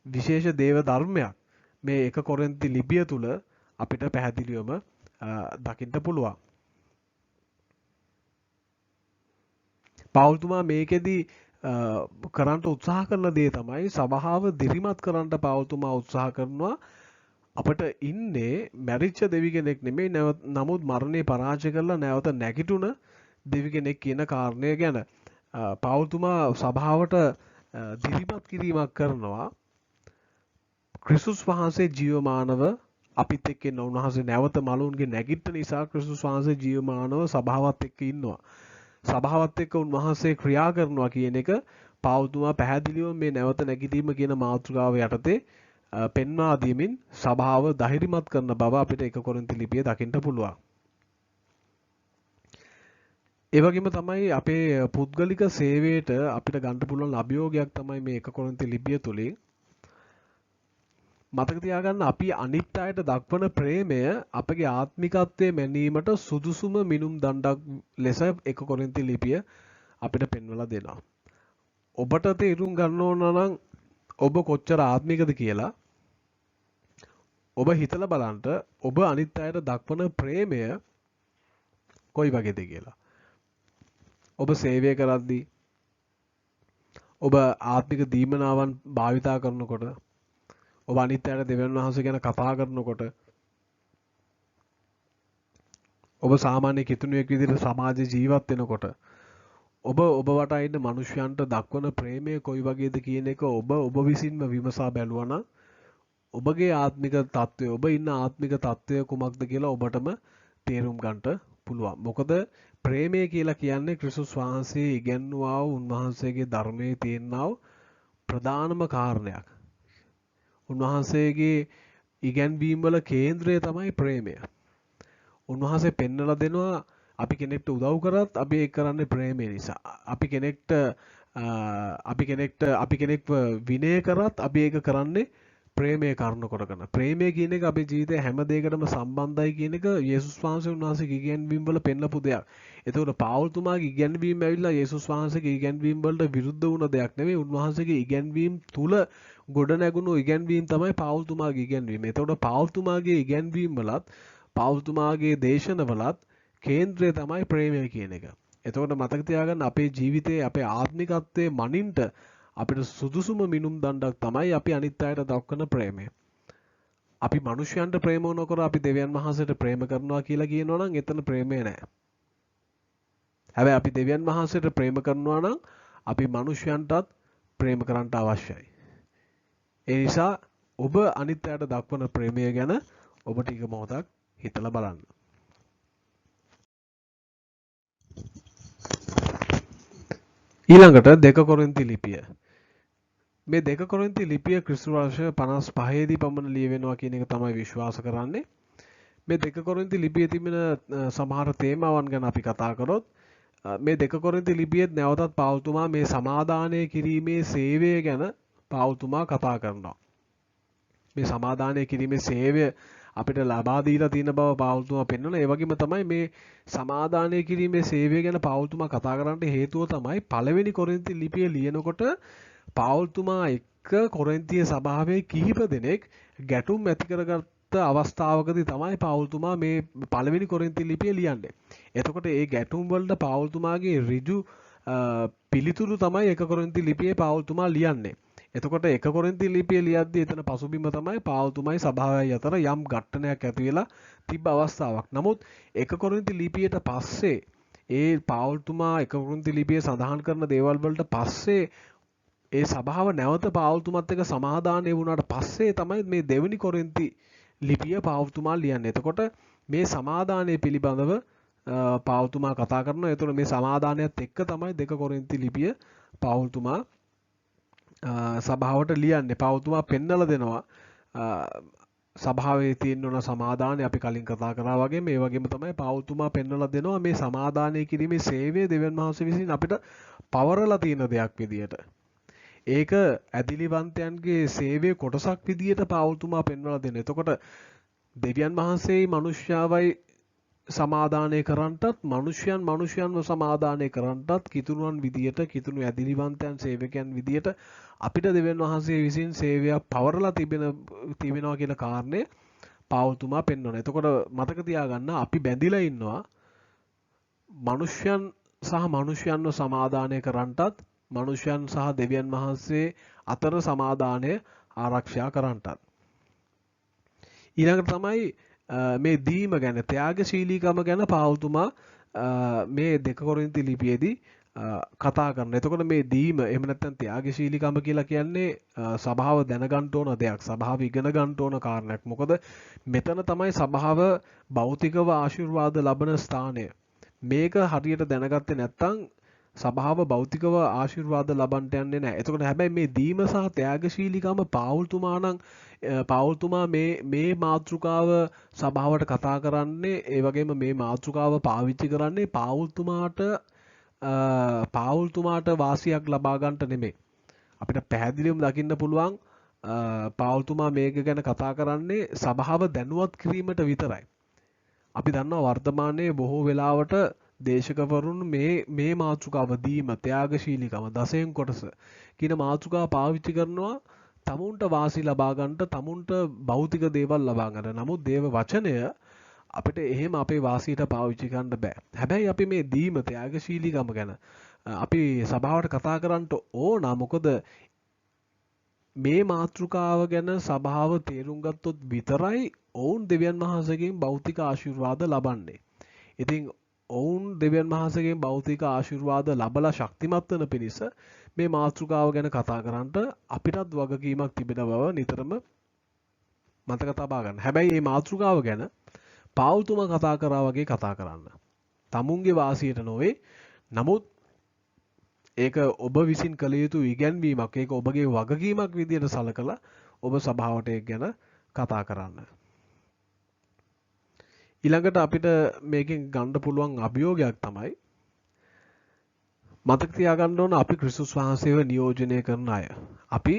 විශේෂ දේව ධර්මයක් මේ 1 කොරින්ති ලිපිය තුල අපිට පැහැදිලිවම දකින්න පුළුවන්. පාවුල්තුමා මේකෙදි කරන්න උත්සාහ කරන දේ තමයි සභාව දිරිමත් කරන්න පාවුල්තුමා උත්සාහ කරනවා. අපිට ඉන්නේ මැරිච්ච දෙවි කෙනෙක් නෙමෙයි නමුත් මරණය පරාජය කරලා නැවත නැගිටුණ දෙවි කෙනෙක් කියන කාරණය ගැන පාවුල්තුමා සභාවට දිරිමත් කිරීමක් කරනවා. ක්‍රිස්තුස් වහන්සේ ජීවමානව අපිත් එක්ක ඉන්න උන්වහන්සේ නැවත මලුන්ගේ නැගිට්ට නිසා ක්‍රිස්තුස් වහන්සේ ජීවමානව සභාවත් එක්ක ඉන්නවා. සභාවත් එක්ක උන්වහන්සේ ක්‍රියා කරනවා කියන එක පාවුල්තුමා පැහැදිලිව මේ නැවත නැගිටීම කියන මාතෘකාව යටතේ පෙන්වා දීමින් සභාව ධෛර්යමත් කරන බව අපිට 1 කොරින්ති ලිපියේ දකින්න පුළුවන්. ඒ වගේම තමයි අපේ පුද්ගලික සේවයට අපිට ගන්න පුළුවන් අභියෝගයක් තමයි මේ 1 කොරින්ති ලිපිය තුලින් මතක තියාගන්න අපි අනිත් අයට දක්වන ප්‍රේමය අපගේ ආත්මිකත්වයේ මැනීමට සුදුසුම මිනුම් දණ්ඩක් ලෙස 1 කොරින්ති ලිපිය අපිට පෙන්වලා දෙනවා. ඔබට තේරුම් ගන්න ඕන නම් ඔබ කොච්චර ආත්මිකද කියලා ඔබ හිතලා බලන්න ඔබ අනිත් අයට දක්වන ප්‍රේමය කොයි වගේද කියලා. ඔබ සේවය කරද්දී ඔබ ආත්මික දීමනාවන් භාවිතා කරනකොට ඔබ අනිත් අයට දෙවියන් වහන්සේ ගැන කතා කරනකොට ඔබ සාමාන්‍ය කිතුණුවෙක් විදිහට සමාජයේ ජීවත් වෙනකොට ඔබ වටා ඉන්න මිනිස්යන්ට දක්වන ප්‍රේමය කොයි වගේද කියන එක ඔබ විසින්ම විමසා බැලුවා නම් ඔබගේ ආත්මික தত্ত্বය ඔබ ඉන්න ආත්මික தত্ত্বය කුමක්ද කියලා ඔබටම තේරුම් ගන්නට පුළුවන්. මොකද ප්‍රේමය කියලා කියන්නේ ක්‍රිස්තුස් වහන්සේ ඉගැන්වුවා වූ උන්වහන්සේගේ ධර්මයේ තියෙනා වූ ප්‍රධානම කාරණයක්. උන්වහන්සේගේ ඉගැන්වීම් වල කේන්ද්‍රය තමයි ප්‍රේමය. උන්වහන්සේ පෙන්වලා දෙනවා අපි කෙනෙක්ට උදව් කරත් අපි ඒක කරන්නේ ප්‍රේමය නිසා. අපි කෙනෙක්ව විනය කරත් අපි ඒක කරන්නේ ප්‍රේමය කරුණු කරගෙන ප්‍රේමය කියන එක අපේ ජීවිතේ හැම දෙයකටම සම්බන්ධයි කියන එක යේසුස් වහන්සේ උන්වහන්සේගේ ඉගැන්වීම් වල පෙන්නපු දෙයක්. එතකොට පාවුල්තුමාගේ ඉගැන්වීම් ඇවිල්ලා යේසුස් වහන්සේගේ ඉගැන්වීම් වලට විරුද්ධ වුණ දෙයක් නෙවෙයි. උන්වහන්සේගේ ඉගැන්වීම් තුල ගොඩ නැගුණු ඉගැන්වීම් තමයි පාවුල්තුමාගේ ඉගැන්වීම. එතකොට පාවුල්තුමාගේ ඉගැන්වීම් වලත් පාවුල්තුමාගේ දේශනවලත් කේන්ද්‍රය තමයි ප්‍රේමය කියන එක. එතකොට මතක තියාගන්න අපේ ජීවිතයේ අපේ ආත්මිකත්වයේ මනින්ට අපිට සුදුසුම මිනුම් දණ්ඩක් තමයි අපි අනිත් අයට දක්වන ප්‍රේමය. අපි මිනිස්යන්ට ප්‍රේම නොකර අපි දෙවියන් වහන්සේට ප්‍රේම කරනවා කියලා කියනවා නම් එතන ප්‍රේමය නැහැ. හැබැයි අපි දෙවියන් වහන්සේට ප්‍රේම කරනවා නම් අපි මිනිස්යන්ටත් ප්‍රේම කරන්න අවශ්‍යයි. ඒ නිසා ඔබ අනිත් අයට දක්වන ප්‍රේමය ගැන ඔබ ටික මොහොතක් හිතලා බලන්න. ඊළඟට 2 කොරින්ති ලිපිය. මේ 2 කොරින්ති ලිපිය ක්‍රිස්තු වර්ෂ 55 දී පමණ ලියවෙනවා කියන එක තමයි විශ්වාස කරන්නේ. මේ 2 කොරින්ති ලිපියේ තිබෙන සමහර තේමාවන් ගැන අපි කතා කරොත් මේ 2 කොරින්ති ලිපියේත් නැවතත් පාවුල්තුමා මේ සමාදානය කිරීමේ සේවය ගැන පාවුල්තුමා කතා කරනවා. මේ සමාදානය කිරීමේ සේවය අපිට ලබා දීලා තියෙන බව පාවුල්තුමා පෙන්වනවා. ඒ වගේම තමයි මේ සමාදානය කිරීමේ සේවය ගැන පාවුල්තුමා කතා කරන්න හේතුව තමයි පළවෙනි කොරින්ති ලිපිය ලියනකොට පාවුල්තුමා එක්ක කොරින්තිය සභාවේ කිහිප දෙනෙක් ගැටුම් ඇති කරගත්ත අවස්ථාවකදී තමයි පාවුල්තුමා මේ පළවෙනි කොරින්ති ලිපිය ලියන්නේ. එතකොට ඒ ගැටුම් වලට පාවුල්තුමාගේ ඍජු පිළිතුරු තමයි 1 කොරින්ති ලිපියේ පාවුල්තුමා ලියන්නේ. එතකොට 1 කොරින්ති ලිපිය ලියද්දී එතන පසුබිම තමයි පාවුල්තුමායි සභාවයි අතර යම් ඝට්ටනයක් ඇති වෙලා තිබ්බ අවස්ථාවක්. නමුත් 1 කොරින්ති ලිපියට පස්සේ ඒ පාවුල්තුමා 1 කොරින්ති ලිපියේ සඳහන් කරන දේවල් වලට පස්සේ ඒ සභාව නැවත පාවුල්තුමත් එක්ක සමාදානය වුණාට පස්සේ තමයි මේ දෙවෙනි කොරින්ති ලිපිය පාවුල්තුමා ලියන්නේ. එතකොට මේ සමාදානය පිළිබඳව පාවුල්තුමා කතා කරනවා. එතකොට මේ සමාදානයත් එක්ක තමයි 2 කොරින්ති ලිපිය පාවුල්තුමා සභාවට ලියන්නේ. පාවුල්තුමා පෙන්නලා දෙනවා සභාවේ තියෙන සමාදානය අපි කලින් කතා කරා වගේ මේ වගේම තමයි පාවුල්තුමා පෙන්නලා දෙනවා මේ සමාදානය කිරීමේ සේවය දෙවියන් වහන්සේ විසින් අපිට පවරලා තියෙන දෙයක් විදියට. ඒක ඇදිලිවන්තයන්ගේ සේවයේ කොටසක් විදියට පාවුල්තුමා පෙන්වලා දෙනවා. එතකොට දෙවියන් වහන්සේයි මනුෂ්‍යවයි සමාදානය කරන්නටත් මනුෂ්‍යයන්ව සමාදානය කරන්නටත් කිතුණුවන් විදියට කිතුණු ඇදිලිවන්තයන් සේවකයන් විදියට අපිට දෙවියන් වහන්සේ විසින් සේවයක් පවරලා තිබෙනවා කියන කාරණය පාවුල්තුමා පෙන්වනවා. එතකොට මතක තියාගන්න අපි බැඳිලා ඉන්නවා මනුෂ්‍යයන් සහ මනුෂ්‍යයන්ව සමාදානය කරන්නටත් මනුෂ්‍යයන් සහ දෙවියන් වහන්සේ අතර සමාදානය ආරක්ෂා කරන්නටත්. ඊළඟට තමයි මේ දීම ගැන ත්‍යාගශීලීකම ගැන පාවුල්තුමා මේ 2 කොරින්ති ලිපියේදී කතා කරනවා. එතකොට මේ දීම එහෙම නැත්නම් ත්‍යාගශීලීකම කියලා කියන්නේ සභාව දැනගන්න ඕන දෙයක්. සභාව ඉගෙන ගන්න ඕන කාරණයක්. මොකද මෙතන තමයි සභාව භෞතිකව ආශිර්වාද ලබන ස්ථානය. මේක හරියට දැනගත්තේ නැත්නම් සභාව භෞතිකව ආශිර්වාද ලබන්නට යන්නේ නැහැ. එතකොට හැබැයි මේ දීම සහ ත්‍යාගශීලීකම පාවුල්තුමා මේ මාතෘකාව සභාවට කතා කරන්නේ ඒ වගේම මේ මාතෘකාව පාවිච්චි කරන්නේ පාවුල්තුමාට වාසියක් ලබා ගන්නට නෙමෙයි. අපිට පැහැදිලිවම දකින්න පුළුවන් පාවුල්තුමා මේක ගැන කතා කරන්නේ සභාව දැනුවත් කිරීමට විතරයි. අපි දන්නවා වර්තමානයේ බොහෝ වෙලාවට දේශකවරුන් මේ මාතෘකාව දීම ත්‍යාගශීලීකම දසයෙන් කොටස කියන මාතෘකාව පාවිච්චි කරනවා තමුන්ට වාසි ලබා ගන්නට තමුන්ට භෞතික දේවල් ලබා ගන්න. නමුත් දේව වචනය අපිට එහෙම අපේ වාසියට පාවිච්චි කරන්න බෑ. හැබැයි අපි මේ දීම ත්‍යාගශීලීකම ගැන අපි සභාවට කතා කරන්න ඕන. මොකද මේ මාතෘකාව ගැන සභාව තේරුම් ගත්තොත් විතරයි ඔවුන් දෙවියන් වහන්සේගෙන් භෞතික ආශිර්වාද ලබන්නේ. ඉතින් ඔවුන් දෙවියන් වහන්සේගෙන් භෞතික ආශිර්වාද ලබලා ශක්තිමත් වෙන පිණිස මේ මාතෘකාව ගැන කතා කරන්නට අපිටත් වගකීමක් තිබෙන බව නිතරම මතක තබා ගන්න. හැබැයි මේ මාතෘකාව ගැන පාවුල්තුමා කතා කරා වගේ කතා කරන්න. තමුන්ගේ වාසියට නොවේ. නමුත් ඒක ඔබ විසින් කළ යුතු ඉගැන්වීමක්. ඒක ඔබගේ වගකීමක් විදියට සලකලා ඔබ සභාවට ඒක ගැන කතා කරන්න. ඊළඟට අපිට මේකෙන් ගන්න පුළුවන් අභියෝගයක් තමයි මතක තියාගන්න ඕන අපි ක්‍රිස්තුස් වහන්සේව නියෝජනය කරන අය. අපි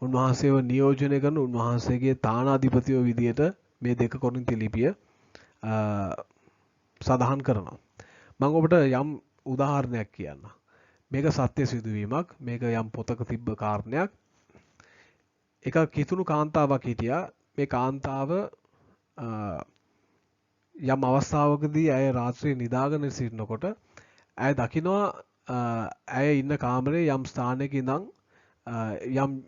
උන්වහන්සේව නියෝජනය කරන උන්වහන්සේගේ තානාධිපතියෝ විදියට මේ 2 කොරින්ති ලිපිය සඳහන් කරනවා. මම ඔබට යම් උදාහරණයක් කියන්න. මේක සත්‍ය සිදුවීමක්. මේක යම් පොතක තිබ්බ කාරණයක්. එක කිතුණු කාන්තාවක් හිටියා. මේ කාන්තාව යම් අවස්ථාවකදී ඇය රාත්‍රියේ නිදාගෙන සිටිනකොට ඇය දකිනවා ඇය ඉන්න කාමරේ යම් ස්ථානයක ඉඳන් යම්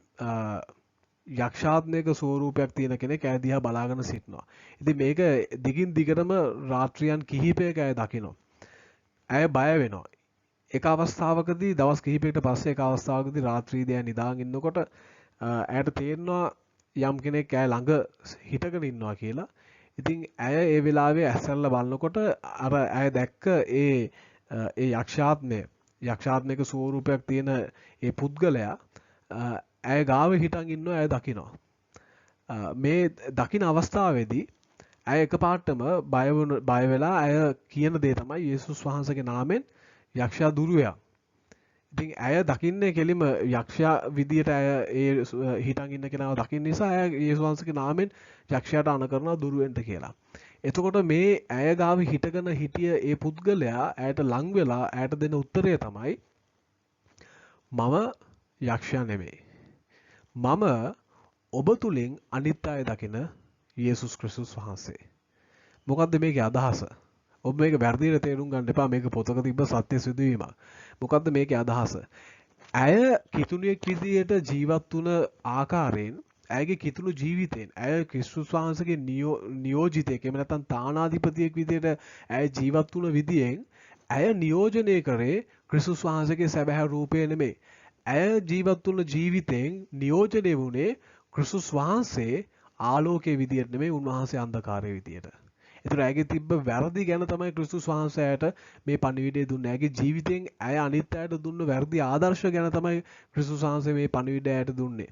යක්ෂාත්මක ස්වරූපයක් තියෙන කෙනෙක් ඇය දිහා බලාගෙන සිටිනවා. ඉතින් මේක දිගින් දිගටම රාත්‍රියන් කිහිපයක ඇය දකිනවා. ඇය බය වෙනවා. එක අවස්ථාවකදී දවස් කිහිපයකට පස්සේ එක අවස්ථාවකදී රාත්‍රියේදී ඇය නිදාගෙන ඉන්නකොට ඇයට තේරෙනවා යම් කෙනෙක් ඇය ළඟ හිටගෙන ඉන්නවා කියලා. ඉතින් ඇය ඒ වෙලාවේ ඇස්සල්ලා බලනකොට අර ඇය දැක්ක ඒ යක්ෂාත්මක ස්වරූපයක් තියෙන ඒ පුද්ගලයා ඇය ගාව හිටන් ඉන්නවා ඇය දකිනවා. මේ දකින අවස්ථාවේදී ඇය එකපාරටම බය වෙලා ඇය කියන දේ තමයි යේසුස් වහන්සේගේ නාමයෙන් යක්ෂයා දුරු වෙනවා. ඉතින් ඇය දකින්නේ කෙලිම යක්ෂයා විදියට ඇය ඒ හිටන් ඉන්න කෙනාව දකින්න නිසා ඇය යේසුස් වහන්සේගේ නාමයෙන් යක්ෂයාට අණ කරනවා දුරු වෙන්න කියලා. එතකොට මේ ඇය ගාව හිටගෙන හිටිය ඒ පුද්ගලයා ඇයට ලං වෙලා ඇයට දෙන උත්තරය තමයි මම යක්ෂයා නෙමෙයි. මම ඔබ තුලින් අනිත් අය දකින යේසුස් ක්‍රිස්තුස් වහන්සේ. මොකද්ද මේකේ අදහස? ඔබ මේක වැරදියට තේරුම් ගන්න එපා. මේක පොතක තිබ්බ සත්‍ය සිදුවීමක්. මොකද්ද මේකේ අදහස? ඇය කිතුණියෙක් විදියට ජීවත් වුණ ආකාරයෙන් ඇයගේ කිතුණු ජීවිතයෙන් ඇය ක්‍රිස්තුස් වහන්සේගේ නියෝජිතයෙක් එහෙම නැත්නම් තානාධිපතියෙක් විදියට ඇය ජීවත් වුණ විදියෙන් ඇය නියෝජනය කරේ ක්‍රිස්තුස් වහන්සේගේ සැබෑ රූපය නෙමෙයි. ඇය ජීවත් වුණ ජීවිතයෙන් නියෝජනය වුණේ ක්‍රිස්තුස් වහන්සේ ආලෝකයේ විදියට නෙමෙයි උන්වහන්සේ අන්ධකාරයේ විදියට. ඒතර ඇයගේ තිබ්බ වැරදි ගැන තමයි ක්‍රිස්තුස් වහන්සේ ඇයට මේ පණිවිඩය දුන්නේ. ඇයගේ ජීවිතෙන් ඇය අනිත් අයට දුන්න වැරදි ආදර්ශ ගැන තමයි ක්‍රිස්තුස් වහන්සේ මේ පණිවිඩය ඇයට දුන්නේ.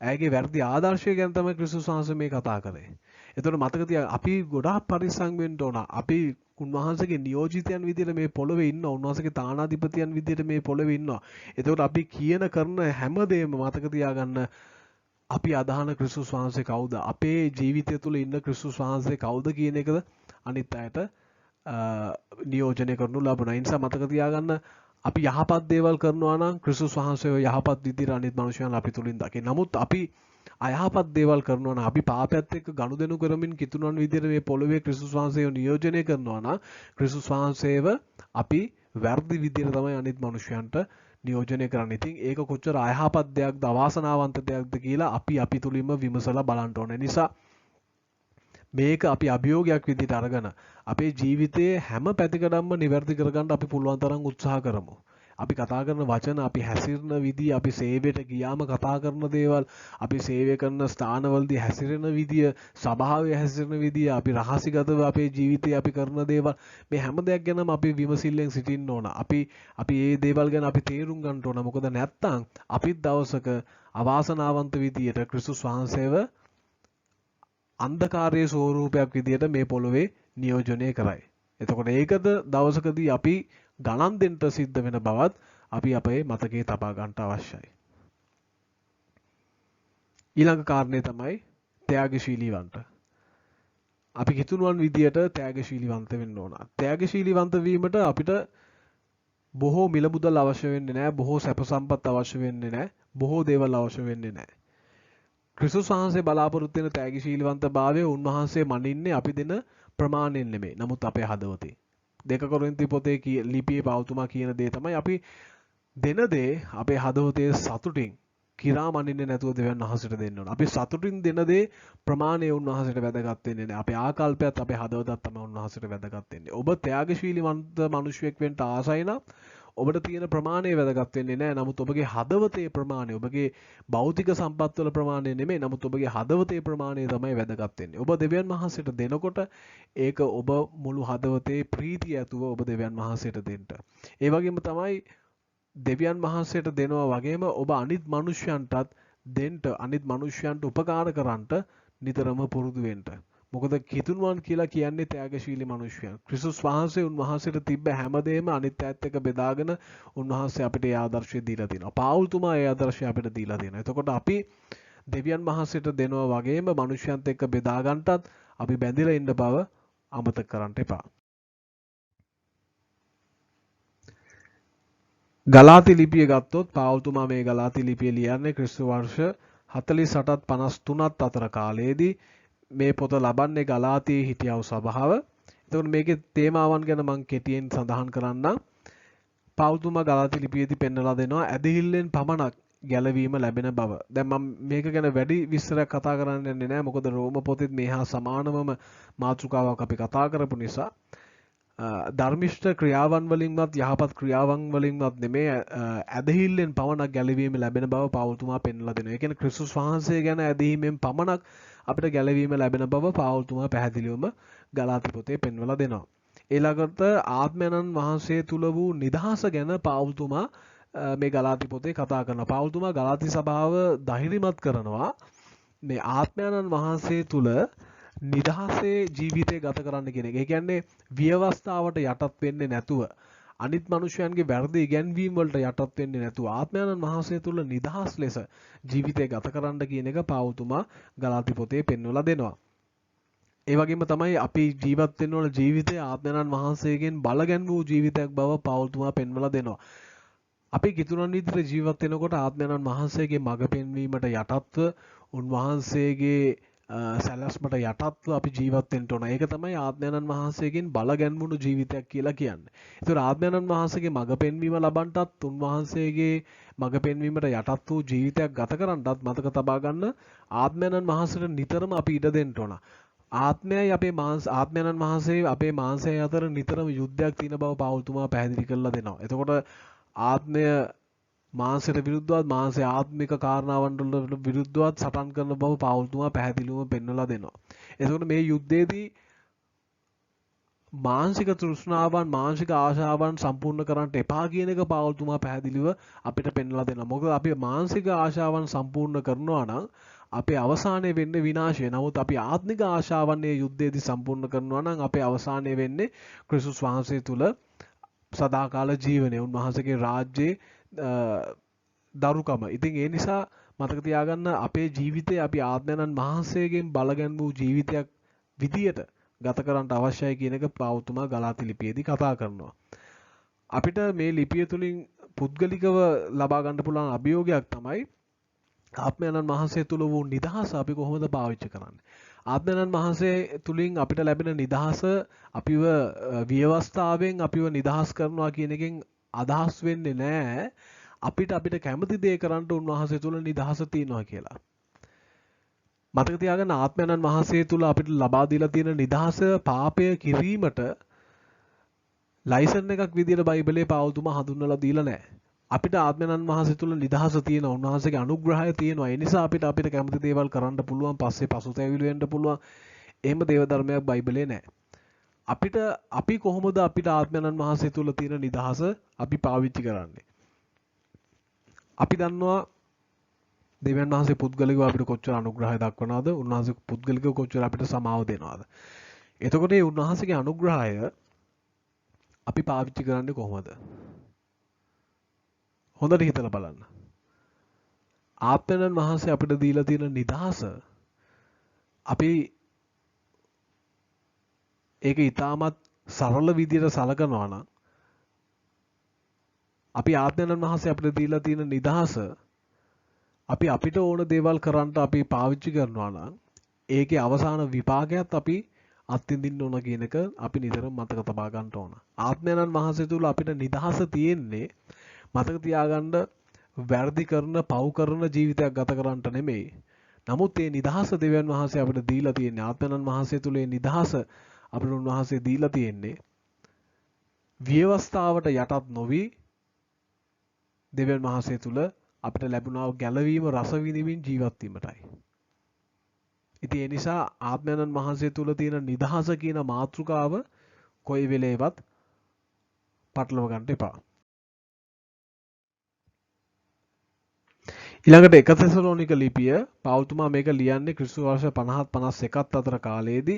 ඇයගේ වැරදි ආදර්ශය ගැන තමයි ක්‍රිස්තුස් වහන්සේ මේ කතා කරේ. ඒතර මතක තියාගන්න අපි ගොඩාක් පරිස්සම් වෙන්න ඕන. අපි උන්වහන්සේගේ නියෝජිතයන් විදිහට මේ පොළවේ ඉන්නවා. උන්වහන්සේගේ තානාධිපතියන් විදිහට මේ පොළවේ ඉන්නවා. ඒතකොට අපි කියන කරන හැමදේම මතක තියාගන්න අපි අදහන ක්‍රිස්තුස් වහන්සේ කවුද? අපේ ජීවිතය තුළ ඉන්න ක්‍රිස්තුස් වහන්සේ කවුද කියන එකද අනිත් අයට නියෝජනය කරනු ලබන. ඒ නිසා මතක තියාගන්න අපි යහපත් දේවල් කරනවා නම් ක්‍රිස්තුස් වහන්සේ යහපත් විදිහට අනිත් මනුෂ්‍යයන් අපි තුලින් දකින. නමුත් අපි අයහපත් දේවල් කරනවා නම් අපි පාපයත් එක්ක ගනුදෙනු කරමින් කිතුණන් විදිහට මේ පොළවේ ක්‍රිස්තුස් වහන්සේව නියෝජනය කරනවා නම් ක්‍රිස්තුස් වහන්සේව අපි වැරදි විදිහට තමයි අනිත් මනුෂ්‍යයන්ට නියෝජනය කරන්නේ. ඉතින් ඒක කොච්චර අයහපත් දෙයක්ද අවාසනාවන්ත දෙයක්ද කියලා අපි තුලින්ම විමසලා බලන්න ඕනේ. නිසා මේක අපි අභියෝගයක් විදිහට අරගෙන අපේ ජීවිතයේ හැම පැතිකඩක්ම නිවැරදි කරගන්න අපි පුළුවන් තරම් උත්සාහ කරමු. අපි කතා කරන වචන, අපි හැසිරෙන විදිය, අපි සේවයට ගියාම කතා කරන දේවල්, අපි සේවය කරන ස්ථානවලදී හැසිරෙන විදිය, සභාවේ හැසිරෙන විදිය, අපි රහසිගතව අපේ ජීවිතේ අපි කරන දේවල්, මේ හැම දෙයක් ගැනම අපි විමසිල්ලෙන් සිටින්න ඕන. අපි මේ දේවල් ගැන අපි තේරුම් ගන්න ඕන. මොකද නැත්තම් අපිත් දවසක අවාසනාවන්ත විදියට ක්‍රිස්තුස් වහන්සේව අන්ධකාරයේ ස්වරූපයක් විදියට මේ පොළොවේ නියෝජනය කරයි. එතකොට ඒකද දවසකදී අපි ගණන් දෙන්න සිද්ධ වෙන බවත් අපි අපේ මතකයේ තබා ගන්න අවශ්‍යයි. ඊළඟ කාරණේ තමයි ත්‍යාගශීලීවන්ත. අපි හිතුණුවන් විදියට ත්‍යාගශීලීවන්ත වෙන්න ඕන. ත්‍යාගශීලීවන්ත වීමට අපිට බොහෝ මිල මුදල් අවශ්‍ය වෙන්නේ නැහැ, බොහෝ සැප සම්පත් අවශ්‍ය වෙන්නේ නැහැ, බොහෝ දේවල් අවශ්‍ය වෙන්නේ නැහැ. ක්‍රිස්තුස් වහන්සේ බලාපොරොත්තු වෙන ත්‍යාගශීලීවන්තභාවය උන්වහන්සේ මනින්නේ අපි දෙන ප්‍රමාණයෙන් නෙමෙයි. නමුත් අපේ හදවතේ. 2 කොරින්ති පොතේ ලිපියේ පවතුමා කියන දේ තමයි අපි දෙන දේ අපේ හදවතේ සතුටින් කිරා මනින්නේ නැතුව දෙවියන් වහන්සේට දෙන්න ඕන. අපි සතුටින් දෙන දේ ප්‍රමාණය උන්වහන්සේට වැදගත් වෙන්නේ නැහැ. අපේ ආකල්පයත් අපේ හදවතත් තමයි උන්වහන්සේට වැදගත් වෙන්නේ. ඔබ ත්‍යාගශීලීවන්ත මිනිසෙක් වෙන්න ආසයි නම් ඔබට තියෙන ප්‍රමාණය වැදගත් වෙන්නේ නැහැ. නමුත් ඔබගේ හදවතේ ප්‍රමාණය, ඔබගේ භෞතික සම්පත් වල ප්‍රමාණය නෙමෙයි. නමුත් ඔබගේ හදවතේ ප්‍රමාණය තමයි වැදගත් වෙන්නේ. ඔබ දෙවියන් වහන්සේට දෙනකොට ඒක ඔබ මුළු හදවතේ ප්‍රීතිය ඇතුව ඔබ දෙවියන් වහන්සේට දෙන්න. ඒ වගේම තමයි දෙවියන් වහන්සේට දෙනවා වගේම ඔබ අනිත් මිනිස්යන්ටත් දෙන්න, අනිත් මිනිස්යන්ට උපකාර කරන්නට නිතරම පුරුදු වෙන්න. මොකද කිතුණුවන් කියලා කියන්නේ ත්‍යාගශීලී මිනිසුන්. ක්‍රිස්තුස් වහන්සේ උන්වහන්සේට තිබ්බ හැමදේම අනිත් අයත් එක්ක බෙදාගෙන උන්වහන්සේ අපිට ඒ ආදර්ශය දීලා තියෙනවා. පාවුල්තුමා ඒ ආදර්ශය අපිට දීලා තියෙනවා. එතකොට අපි දෙවියන් වහන්සේට දෙනවා වගේම මිනිසුන්ත් එක්ක බෙදා ගන්නටත් අපි බැඳිලා ඉන්න බව අමතක කරන්න එපා. ගලාති ලිපිය ගත්තොත් පාවුල්තුමා මේ ගලාති ලිපිය ලියන්නේ ක්‍රිස්තු වර්ෂ 48ත් 53ත් අතර කාලයේදී මේ පොත ලබන්නේ ගලාතියේ හිටියව සභාව. එතකොට මේකේ තේමාවන් ගැන මම කෙටියෙන් සඳහන් කරන්නම්. පාවුල්තුමා ගලාති ලිපියේදී පෙන්වලා දෙනවා ඇදහිල්ලෙන් පමණක් ගැලවීම ලැබෙන බව. දැන් මම මේක ගැන වැඩි විස්තරයක් කතා කරන්න යන්නේ නැහැ. මොකද රෝම පොතේත් මේ හා සමානවම මාතෘකාවක් අපි කතා කරපු නිසා. ධර්මිෂ්ඨ ක්‍රියාවන් වලින්වත් යහපත් ක්‍රියාවන් වලින්වත් නෙමේ ඇදහිල්ලෙන් පමණක් ගැලවීම ලැබෙන බව පාවුල්තුමා පෙන්වලා දෙනවා. ඒ කියන්නේ ක්‍රිස්තුස් වහන්සේ ගැන ඇදහිීමෙන් පමණක් අපිට ගැලවීම ලැබෙන බව පාවුල්තුමා පැහැදිලිවම ගලාති පොතේ පෙන්වලා දෙනවා. ඊළඟට ආත්මයන්න් වහන්සේ තුල වූ නිදහස ගැන පාවුල්තුමා මේ ගලාති පොතේ කතා කරනවා. පාවුල්තුමා ගලාති සභාව ධෛර්යමත් කරනවා මේ ආත්මයන්න් වහන්සේ තුල නිදහසේ ජීවිතය ගත කරන්න කියන එක. ඒ කියන්නේ ව්‍යවස්ථාවට යටත් වෙන්නේ නැතුව අනිත් මිනිසයන්ගේ වැරදි ඉගැන්වීම් වලට යටත් වෙන්නේ නැතුව ආත්මයන්න් වහන්සේ තුල නිදහස් ලෙස ජීවිතය ගත කරන්න කියන එක පාවුල්තුමා ගලාති පොතේ පෙන්වලා දෙනවා. ඒ වගේම තමයි අපි ජීවත් වෙන්න ඕන ජීවිතය ආත්මයන්න් වහන්සේගෙන් බලගැන් වූ ජීවිතයක් බව පාවුල්තුමා පෙන්වලා දෙනවා. අපි කිතුණන් විදිහට ජීවත් වෙනකොට ආත්මයන්න් වහන්සේගේ මඟ පෙන්වීමට යටත්ව උන්වහන්සේගේ සැලැස්මට යටත්ව අපි ජීවත් වෙන්න ඕන. ඒක තමයි ආත්මයන්න් වහන්සේගෙන් බල ගැන්වුණු ජීවිතයක් කියලා කියන්නේ. ඒතර ආත්මයන්න් වහන්සේගේ මඟ පෙන්වීම ලබන්නටත් උන්වහන්සේගේ මඟ පෙන්වීමට යටත් වූ ජීවිතයක් ගත කරන්නටත් මතක තබා ගන්න ආත්මයන්න් වහන්සේට නිතරම අපි ඉඩ දෙන්න ඕන. ආත්මයයි අපේ ආත්මයන්න් වහන්සේ අපේ මාංශය අතර නිතරම යුද්ධයක් තියෙන බව පාවුල්තුමා පැහැදිලි කරලා දෙනවා. එතකොට ආත්මය මාංශයට විරුද්ධවත් මාංශයේ ආත්මික කාරණාවන් වලට විරුද්ධවත් සටන් කරන බව පාවුල්තුමා පැහැදිලිවම පෙන්වලා දෙනවා. එතකොට මේ යුද්ධයේදී මානසික තෘෂ්ණාවන් මානසික ආශාවන් සම්පූර්ණ කරන්න එපා කියන එක පාවුල්තුමා පැහැදිලිව අපිට පෙන්වලා දෙනවා. මොකද අපි මානසික ආශාවන් සම්පූර්ණ කරනවා නම් අපේ අවසානයේ වෙන්නේ විනාශය. නමුත් අපි ආත්මික ආශාවන් මේ යුද්ධයේදී සම්පූර්ණ කරනවා නම් අපේ අවසානයේ වෙන්නේ ක්‍රිස්තුස් වහන්සේ තුල සදාකාල ජීවනය. උන්වහන්සේගේ රාජ්‍යයේ දරුකම. ඉතින් ඒ නිසා මතක තියාගන්න අපේ ජීවිතේ අපි ආත්මයන්න් වහන්සේගෙන් බලගැන් වූ ජීවිතයක් විදියට ගත කරන්න අවශ්‍යයි කියන එක පාවුල්තුමා ගලාති ලිපියේදී කතා කරනවා. අපිට මේ ලිපිය තුලින් පුද්ගලිකව ලබා ගන්න පුළුවන් අභියෝගයක් තමයි ආත්මයන්න් වහන්සේ තුල වූ නිදහස අපි කොහොමද පාවිච්චි කරන්නේ? ආත්මයන්න් වහන්සේ තුලින් අපිට ලැබෙන නිදහස අපිව ව්‍යවස්ථාවෙන් අපිව නිදහස් කරනවා කියන එකෙන් අදහස් වෙන්නේ නැහැ අපිට කැමති දේ කරන්න උන්වහන්සේ තුල නිදහස තියෙනවා කියලා. මතක තියාගන්න ආත්මයන්න් වහන්සේ තුල අපිට ලබා දීලා තියෙන නිදහස පාපය කිරීමට ලයිසන් එකක් විදියට බයිබලයේ පාවුල්තුමා හඳුන්වලා දීලා නැහැ. අපිට ආත්මයන්න් වහන්සේ තුල නිදහස තියෙනවා. උන්වහන්සේගේ අනුග්‍රහය තියෙනවා. ඒ නිසා අපිට කැමති දේවල් කරන්න පුළුවන්. පස්සේ පසුතැවිලි වෙන්න පුළුවන්. එහෙම දේව ධර්මයක් බයිබලයේ නැහැ. අපි කොහොමද අපිට ආත්මයන්න් වහන්සේ තුල තියෙන නිදහස අපි පාවිච්චි කරන්නේ? අපි දන්නවා දෙවියන් වහන්සේ පුද්ගලිකව අපිට කොච්චර අනුග්‍රහය දක්වනවද? උන්වහන්සේ පුද්ගලිකව කොච්චර අපිට සමාව දෙනවද? එතකොට මේ උන්වහන්සේගේ අනුග්‍රහය අපි පාවිච්චි කරන්නේ කොහොමද? හොඳට හිතලා බලන්න. ආත්මයන්න් වහන්සේ අපිට දීලා තියෙන නිදහස අපි ඒක ඊටමත් සරල විදියට සලකනවා නම් අපි ආත්මයන්න් වහන්සේ අපිට දීලා තියෙන නිදහස අපි අපිට ඕන දේවල් කරන්න අපි පාවිච්චි කරනවා නම් ඒකේ අවසාන විපාකයක් අපි අත්විඳින්න ඕන කියන එක අපි නිතරම මතක තබා ගන්න ඕන. ආත්මයන්න් වහන්සේ තුල අපිට නිදහස තියෙන්නේ මතක තියාගන්න වැරදි කරන පව් කරන ජීවිතයක් ගත කරන්නට නෙමෙයි. නමුත් මේ නිදහස දෙවියන් වහන්සේ අපිට දීලා තියෙන්නේ ආත්මයන්න් වහන්සේ තුල මේ නිදහස අපිට උන්වහන්සේ දීලා තියෙන්නේ ව්‍යවස්ථාවට යටත් නොවි දෙවියන් වහන්සේ තුල අපිට ලැබුණා ගැලවීම රස විඳින්මින් ජීවත් වීමටයි. ඉතින් ඒ නිසා ආත්මයන්න් වහන්සේ තුල තියෙන නිදහස කියන මාතෘකාව කොයි වෙලේවත් පටලව ගන්න එපා. ඊළඟට 1 තෙසලෝනික ලිපිය පවුල්තුමා මේක ලියන්නේ ක්‍රිස්තු වර්ෂ 50 51 අතර කාලයේදී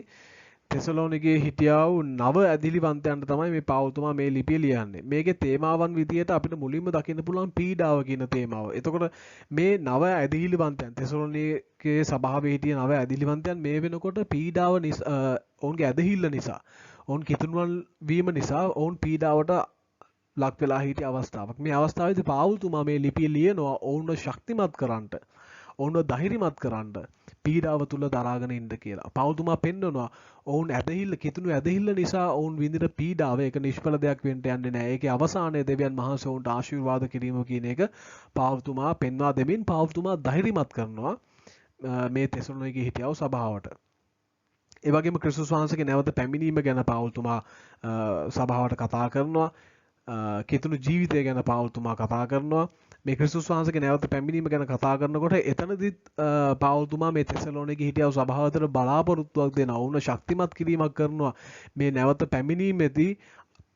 තෙසලෝනිකේ හිටියා වූ නව ඇදිලිවන්තයන්ට තමයි මේ පවුල්තුමා මේ ලිපිය ලියන්නේ. මේකේ තේමාවන් විදියට අපිට මුලින්ම දකින්න පුළුවන් පීඩාව කියන තේමාව. එතකොට මේ නව ඇදිලිවන්තයන් තෙසලෝනිකේ සභාවේ හිටිය නව ඇදිලිවන්තයන් මේ වෙනකොට පීඩාව නිසා ඔවුන්ගේ ඇදහිල්ල නිසා ඔවුන් කිතුණුවන් වීම නිසා ඔවුන් පීඩාවට ලක් වෙලා හිටිය අවස්ථාවක්. මේ අවස්ථාවේදී පාවුල්තුමා මේ ලිපිය ලියනවා ඔවුන්ව ශක්තිමත් කරන්නට, ඔවුන්ව ධෛර්යමත් කරන්නට, පීඩාව තුල දරාගෙන ඉන්න කියලා. පාවුල්තුමා පෙන්වනවා ඔවුන් ඇදහිල්ල කිතුණු ඇදහිල්ල නිසා ඔවුන් විඳින පීඩාව ඒක නිෂ්ඵල දෙයක් වෙන්න යන්නේ නැහැ. ඒකේ අවසානයේ දෙවියන් වහන්සේ ඔවුන්ට ආශිර්වාද කිරීම කියන එක පාවුල්තුමා පෙන්වා දෙමින් පාවුල්තුමා ධෛර්යමත් කරනවා මේ තෙසලොනිකේ හිටියව සභාවට. ඒ වගේම ක්‍රිස්තුස් වහන්සේගේ නැවත පැමිණීම ගැන පාවුල්තුමා සභාවට කතා කරනවා. කිතුණු ජීවිතය ගැන පාවුල්තුමා කතා කරනවා. මේ ක්‍රිස්තුස් වහන්සේගේ නැවත පැමිණීම ගැන කතා කරනකොට එතනදිත් පාවුල්තුමා මේ තෙසලෝනිකේ හිටියව සභාවතට බලාපොරොත්තුවක් දෙනවා. වුණ ශක්තිමත් කිරීමක් කරනවා. මේ නැවත පැමිණීමේදී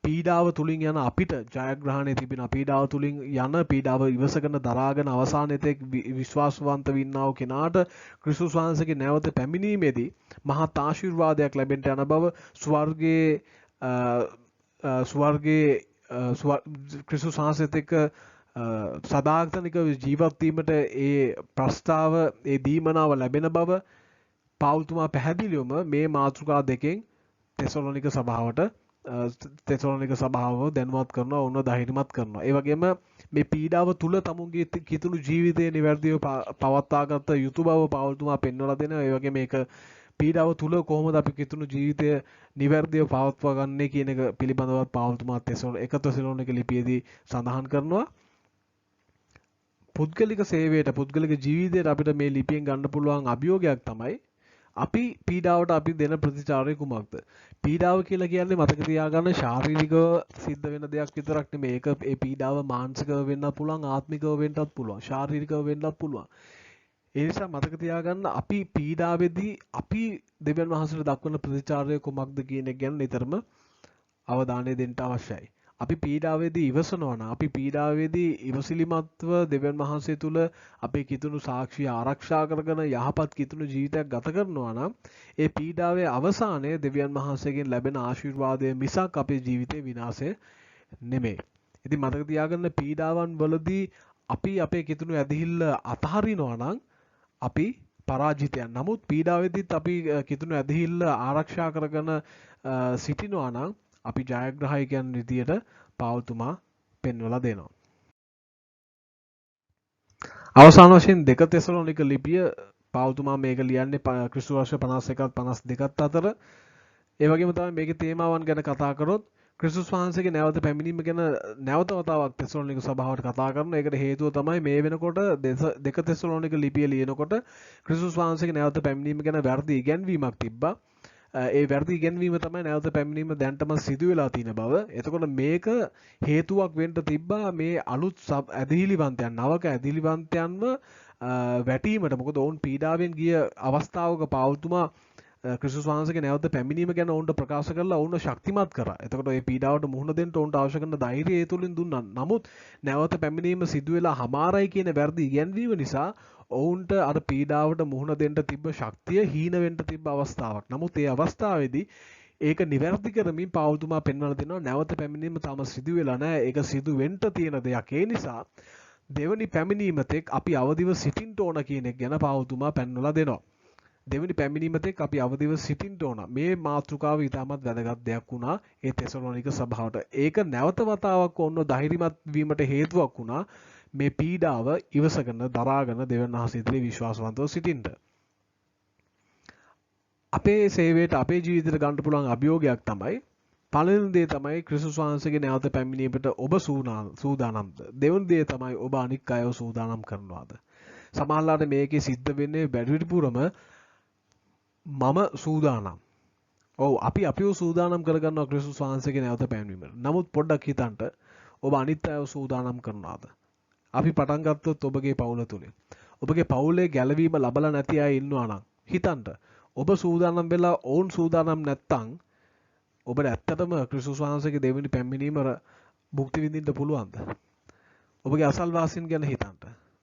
පීඩාව තුලින් යන අපිට ජයග්‍රහණය තිබෙන පීඩාව තුලින් යන පීඩාව ඉවසගෙන දරාගෙන අවසානයේදී විශ්වාසවන්ත වින්නා වූ කෙනාට ක්‍රිස්තුස් වහන්සේගේ නැවත පැමිණීමේදී මහත් ආශිර්වාදයක් ලැබෙන්න යන බව ස්වර්ගයේ ක්‍රිස්තුස් වහන්සේත් එක්ක සදාතනික ජීවත් වීමට ඒ ප්‍රස්තාව ඒ දීමනාව ලැබෙන බව පාවුල්තුමා පැහැදිලිවම මේ මාතෘකා දෙකෙන් තෙසලොනික සභාව දැනුවත් කරනවා, ඔවුන්ව ධෛර්යමත් කරනවා. ඒ වගේම මේ පීඩාව තුල තමුන්ගේ කිතුණු ජීවිතය නිවැරදිව පවත්වාගත යුතු බව පාවුල්තුමා පෙන්වලා දෙනවා. ඒ වගේම මේක පීඩාව තුල කොහොමද අපි කිතුණු ජීවිතය නිවැරදිව පවත්වා ගන්නේ කියන එක පිළිබඳව පාවුල්තුමා තෙසලොනික ලිපියේදී සඳහන් කරනවා. පුද්ගලික සේවයට පුද්ගලික ජීවිතයට අපිට මේ ලිපියෙන් ගන්න පුළුවන් අභියෝගයක් තමයි අපි පීඩාවට අපි දෙන ප්‍රතිචාරය කුමක්ද? පීඩාව කියලා කියන්නේ මතක තියාගන්න ශාරීරිකව සිද්ධ වෙන දෙයක් විතරක් නෙමෙයි. ඒක ඒ පීඩාව මානසිකව වෙන්නත් පුළුවන්, ආත්මිකව වෙන්නත් පුළුවන්, ශාරීරිකව වෙන්නත් පුළුවන්. ඒ නිසා මතක තියාගන්න අපි පීඩාවේදී අපි දෙවියන් වහන්සේට දක්වන ප්‍රතිචාරය කුමක්ද කියන එක ගැන නිතරම අවධානය දෙන්න අවශ්‍යයි. අපි පීඩාවේදී ඉවසනවා නම් අපි පීඩාවේදී ඉවසිලිමත්ව දෙවියන් වහන්සේ තුල අපේ කිතුණු සාක්ෂිය ආරක්ෂා කරගෙන යහපත් කිතුණු ජීවිතයක් ගත කරනවා නම් ඒ පීඩාවේ අවසානයේ දෙවියන් වහන්සේගෙන් ලැබෙන ආශිර්වාදය මිසක් අපේ ජීවිතේ විනාශය නෙමෙයි. ඉතින් මතක තියාගන්න පීඩාවන් වලදී අපි අපේ කිතුණු ඇදහිල්ල අතහරිනවා නම් අපි පරාජිතයන්. නමුත් පීඩාවේදීත් අපි කිතුණු ඇදහිල්ල ආරක්ෂා කරගෙන සිටිනවා නම් අපි ජයග්‍රාහකයන් විදියට පාවුල්තුමා පෙන්වලා දෙනවා. අවසාන වශයෙන් 2 තෙසලොනික ලිපිය පාවුල්තුමා මේක ලියන්නේ ක්‍රිස්තු වර්ෂ 51ත් 52ත් අතර. ඒ වගේම තමයි මේකේ තේමාවන් ගැන කතා කරොත් ක්‍රිස්තුස් වහන්සේගේ නැවත පැමිණීම ගැන නැවත වතාවක් තෙසලොනික සභාවට කතා කරන. ඒකට හේතුව තමයි මේ වෙනකොට 2 තෙසලොනික ලිපිය ලියනකොට ක්‍රිස්තුස් වහන්සේගේ නැවත පැමිණීම ගැන වැරදි ඉගැන්වීමක් තිබ්බා. ඒ වැරදි ඉගැන්වීම තමයි නැවත පැමිණීම දැන්ටම සිදු වෙලා තියෙන බව. එතකොට මේක හේතුවක් වෙන්න තිබ්බා මේ අලුත් ඇදහිලිවන්තයන් නවක ඇදහිලිවන්තයන්ව වැටීමට. මොකද ඔවුන් පීඩාවෙන් ගිය අවස්ථාවක පාවුල්තුමා ක්‍රිස්තුස් වහන්සේගේ නැවත පැමිණීම ගැන ඔවුන්ට ප්‍රකාශ කරලා ඔවුන්ව ශක්තිමත් කරා. එතකොට මේ පීඩාවට මුහුණ දෙන්න ඔවුන්ට අවශ්‍ය කරන ධෛර්යය ඒ තුලින් දුන්නා. නමුත් නැවත පැමිණීම සිදු වෙලා හමාරයි කියන වැරදි ඉගැන්වීම නිසා ඔවුන්ට අර පීඩාවට මුහුණ දෙන්න තිබ්බ ශක්තිය හීන වෙන්න තිබ්බ අවස්ථාවක්. නමුත් ඒ අවස්ථාවේදී ඒක නිවැරදි කරමින් පාවුල්තුමා පෙන්වලා දෙනවා නැවත පැමිණීම තාම සිදු වෙලා නැහැ. ඒක සිදු වෙන්න තියෙන දෙයක්. ඒ නිසා දෙවනි පැමිණීම තෙක් අපි අවදිව සිටින්න ඕන කියන එක ගැන පාවුල්තුමා පෙන්වලා දෙනවා. දෙවනි පැමිණීම තෙක් අපි අවදිව සිටින්න ඕන. මේ මාතෘකාව ඉතාමත් වැදගත් දෙයක් වුණා ඒ තෙසලොනික සභාවට. ඒක නැවත වතාවක් ඔන්න ධෛර්යමත් වීමට හේතුවක් වුණා. මේ පීඩාව ඉවසගෙන දරාගෙන දෙවියන් වහන්සේ ඉදිරියේ විශ්වාසවන්තව සිටින්න. අපේ සේවයට අපේ ජීවිතයට ගන්න පුළුවන් අභියෝගයක් තමයි පළවෙනි දේ තමයි ක්‍රිස්තුස් වහන්සේගේ නැවත පැමිණීමට ඔබ සූදානම්ද? දෙවෙනි දේ තමයි ඔබ අනික් අයව සූදානම් කරනවාද? සමහරවිට මේකේ සිද්ධ වෙන්නේ වැඩිපුරම මම සූදානම්. ඔව් අපි අපිව සූදානම් කරගන්නවා ක්‍රිස්තුස් වහන්සේගේ නැවත පැමිණීමට. නමුත් පොඩ්ඩක් හිතන්න ඔබ අනිත් අයව සූදානම් කරනවාද? අපි පටන් ගත්තොත් ඔබගේ පවුල තුලින්. ඔබගේ පවුලේ ගැළවීම ලබලා නැති අය ඉන්නවා නම් හිතන්න. ඔබ සූදානම් වෙලා ඔවුන් සූදානම් නැත්තම් ඔබට ඇත්තටම ක්‍රිස්තුස් වහන්සේගේ දෙවෙනි පැමිණීම භුක්ති විඳින්න පුළුවන්ද? ඔබගේ අසල්වාසීන් ගැන හිතන්න.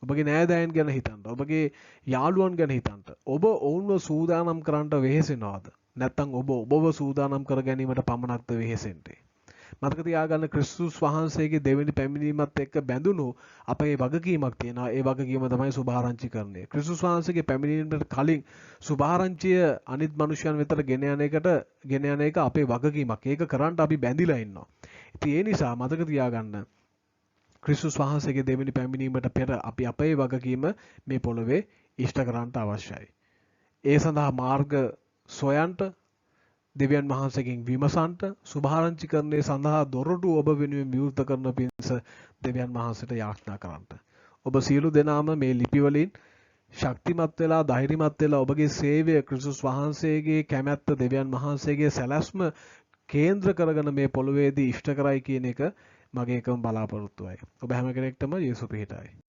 ඔබගේ නෑදෑයන් ගැන හිතන්න. ඔබගේ යාළුවන් ගැන හිතන්න. ඔබ ඔවුන්ව සූදානම් කරන්නට වෙහෙසෙනවද? නැත්නම් ඔබ ඔබව සූදානම් කර ගැනීමට පමණක්ද වෙහෙසෙන්නේ? මතක තියාගන්න ක්‍රිස්තුස් වහන්සේගේ දෙවෙනි පැමිණීමත් එක්ක බැඳුණු අපේ වගකීමක් තියෙනවා. ඒ වගකීම තමයි සුභාරංචි කරන්නේ. ක්‍රිස්තුස් වහන්සේගේ පැමිණීමට කලින් සුභාරංචිය අනිත් මිනිසයන් වෙතට ගෙන යන එක අපේ වගකීමක්. ඒක කරන්න අපි බැඳිලා ඉන්නවා. ඉතින් ඒ නිසා මතක තියාගන්න ක්‍රිස්තුස් වහන්සේගේ දෙවෙනි පැමිණීමට පෙර අපි අපේ වගකීම මේ පොළොවේ ඉෂ්ට කරන්න අවශ්‍යයි. ඒ සඳහා මාර්ග සොයන්ට දෙවියන් වහන්සේගෙන් විමසන්ට සුභාරංචි කරන්නේ සඳහා දොරටු ඔබ වෙනුවෙන් විවෘත කරන පිණිස දෙවියන් වහන්සේට යාඥා කරන්න. ඔබ සියලු දෙනාම මේ ලිපි වලින් ශක්තිමත් වෙලා ධෛර්යමත් වෙලා ඔබගේ සේවය ක්‍රිස්තුස් වහන්සේගේ කැමැත්ත දෙවියන් වහන්සේගේ සැලැස්ම කේන්ද්‍ර කරගෙන මේ පොළොවේදී ඉෂ්ට කරයි කියන එක මගේ එකම බලාපොරොත්තුවයි. ඔබ හැම කෙනෙක්ටම යේසු පිහිටයි.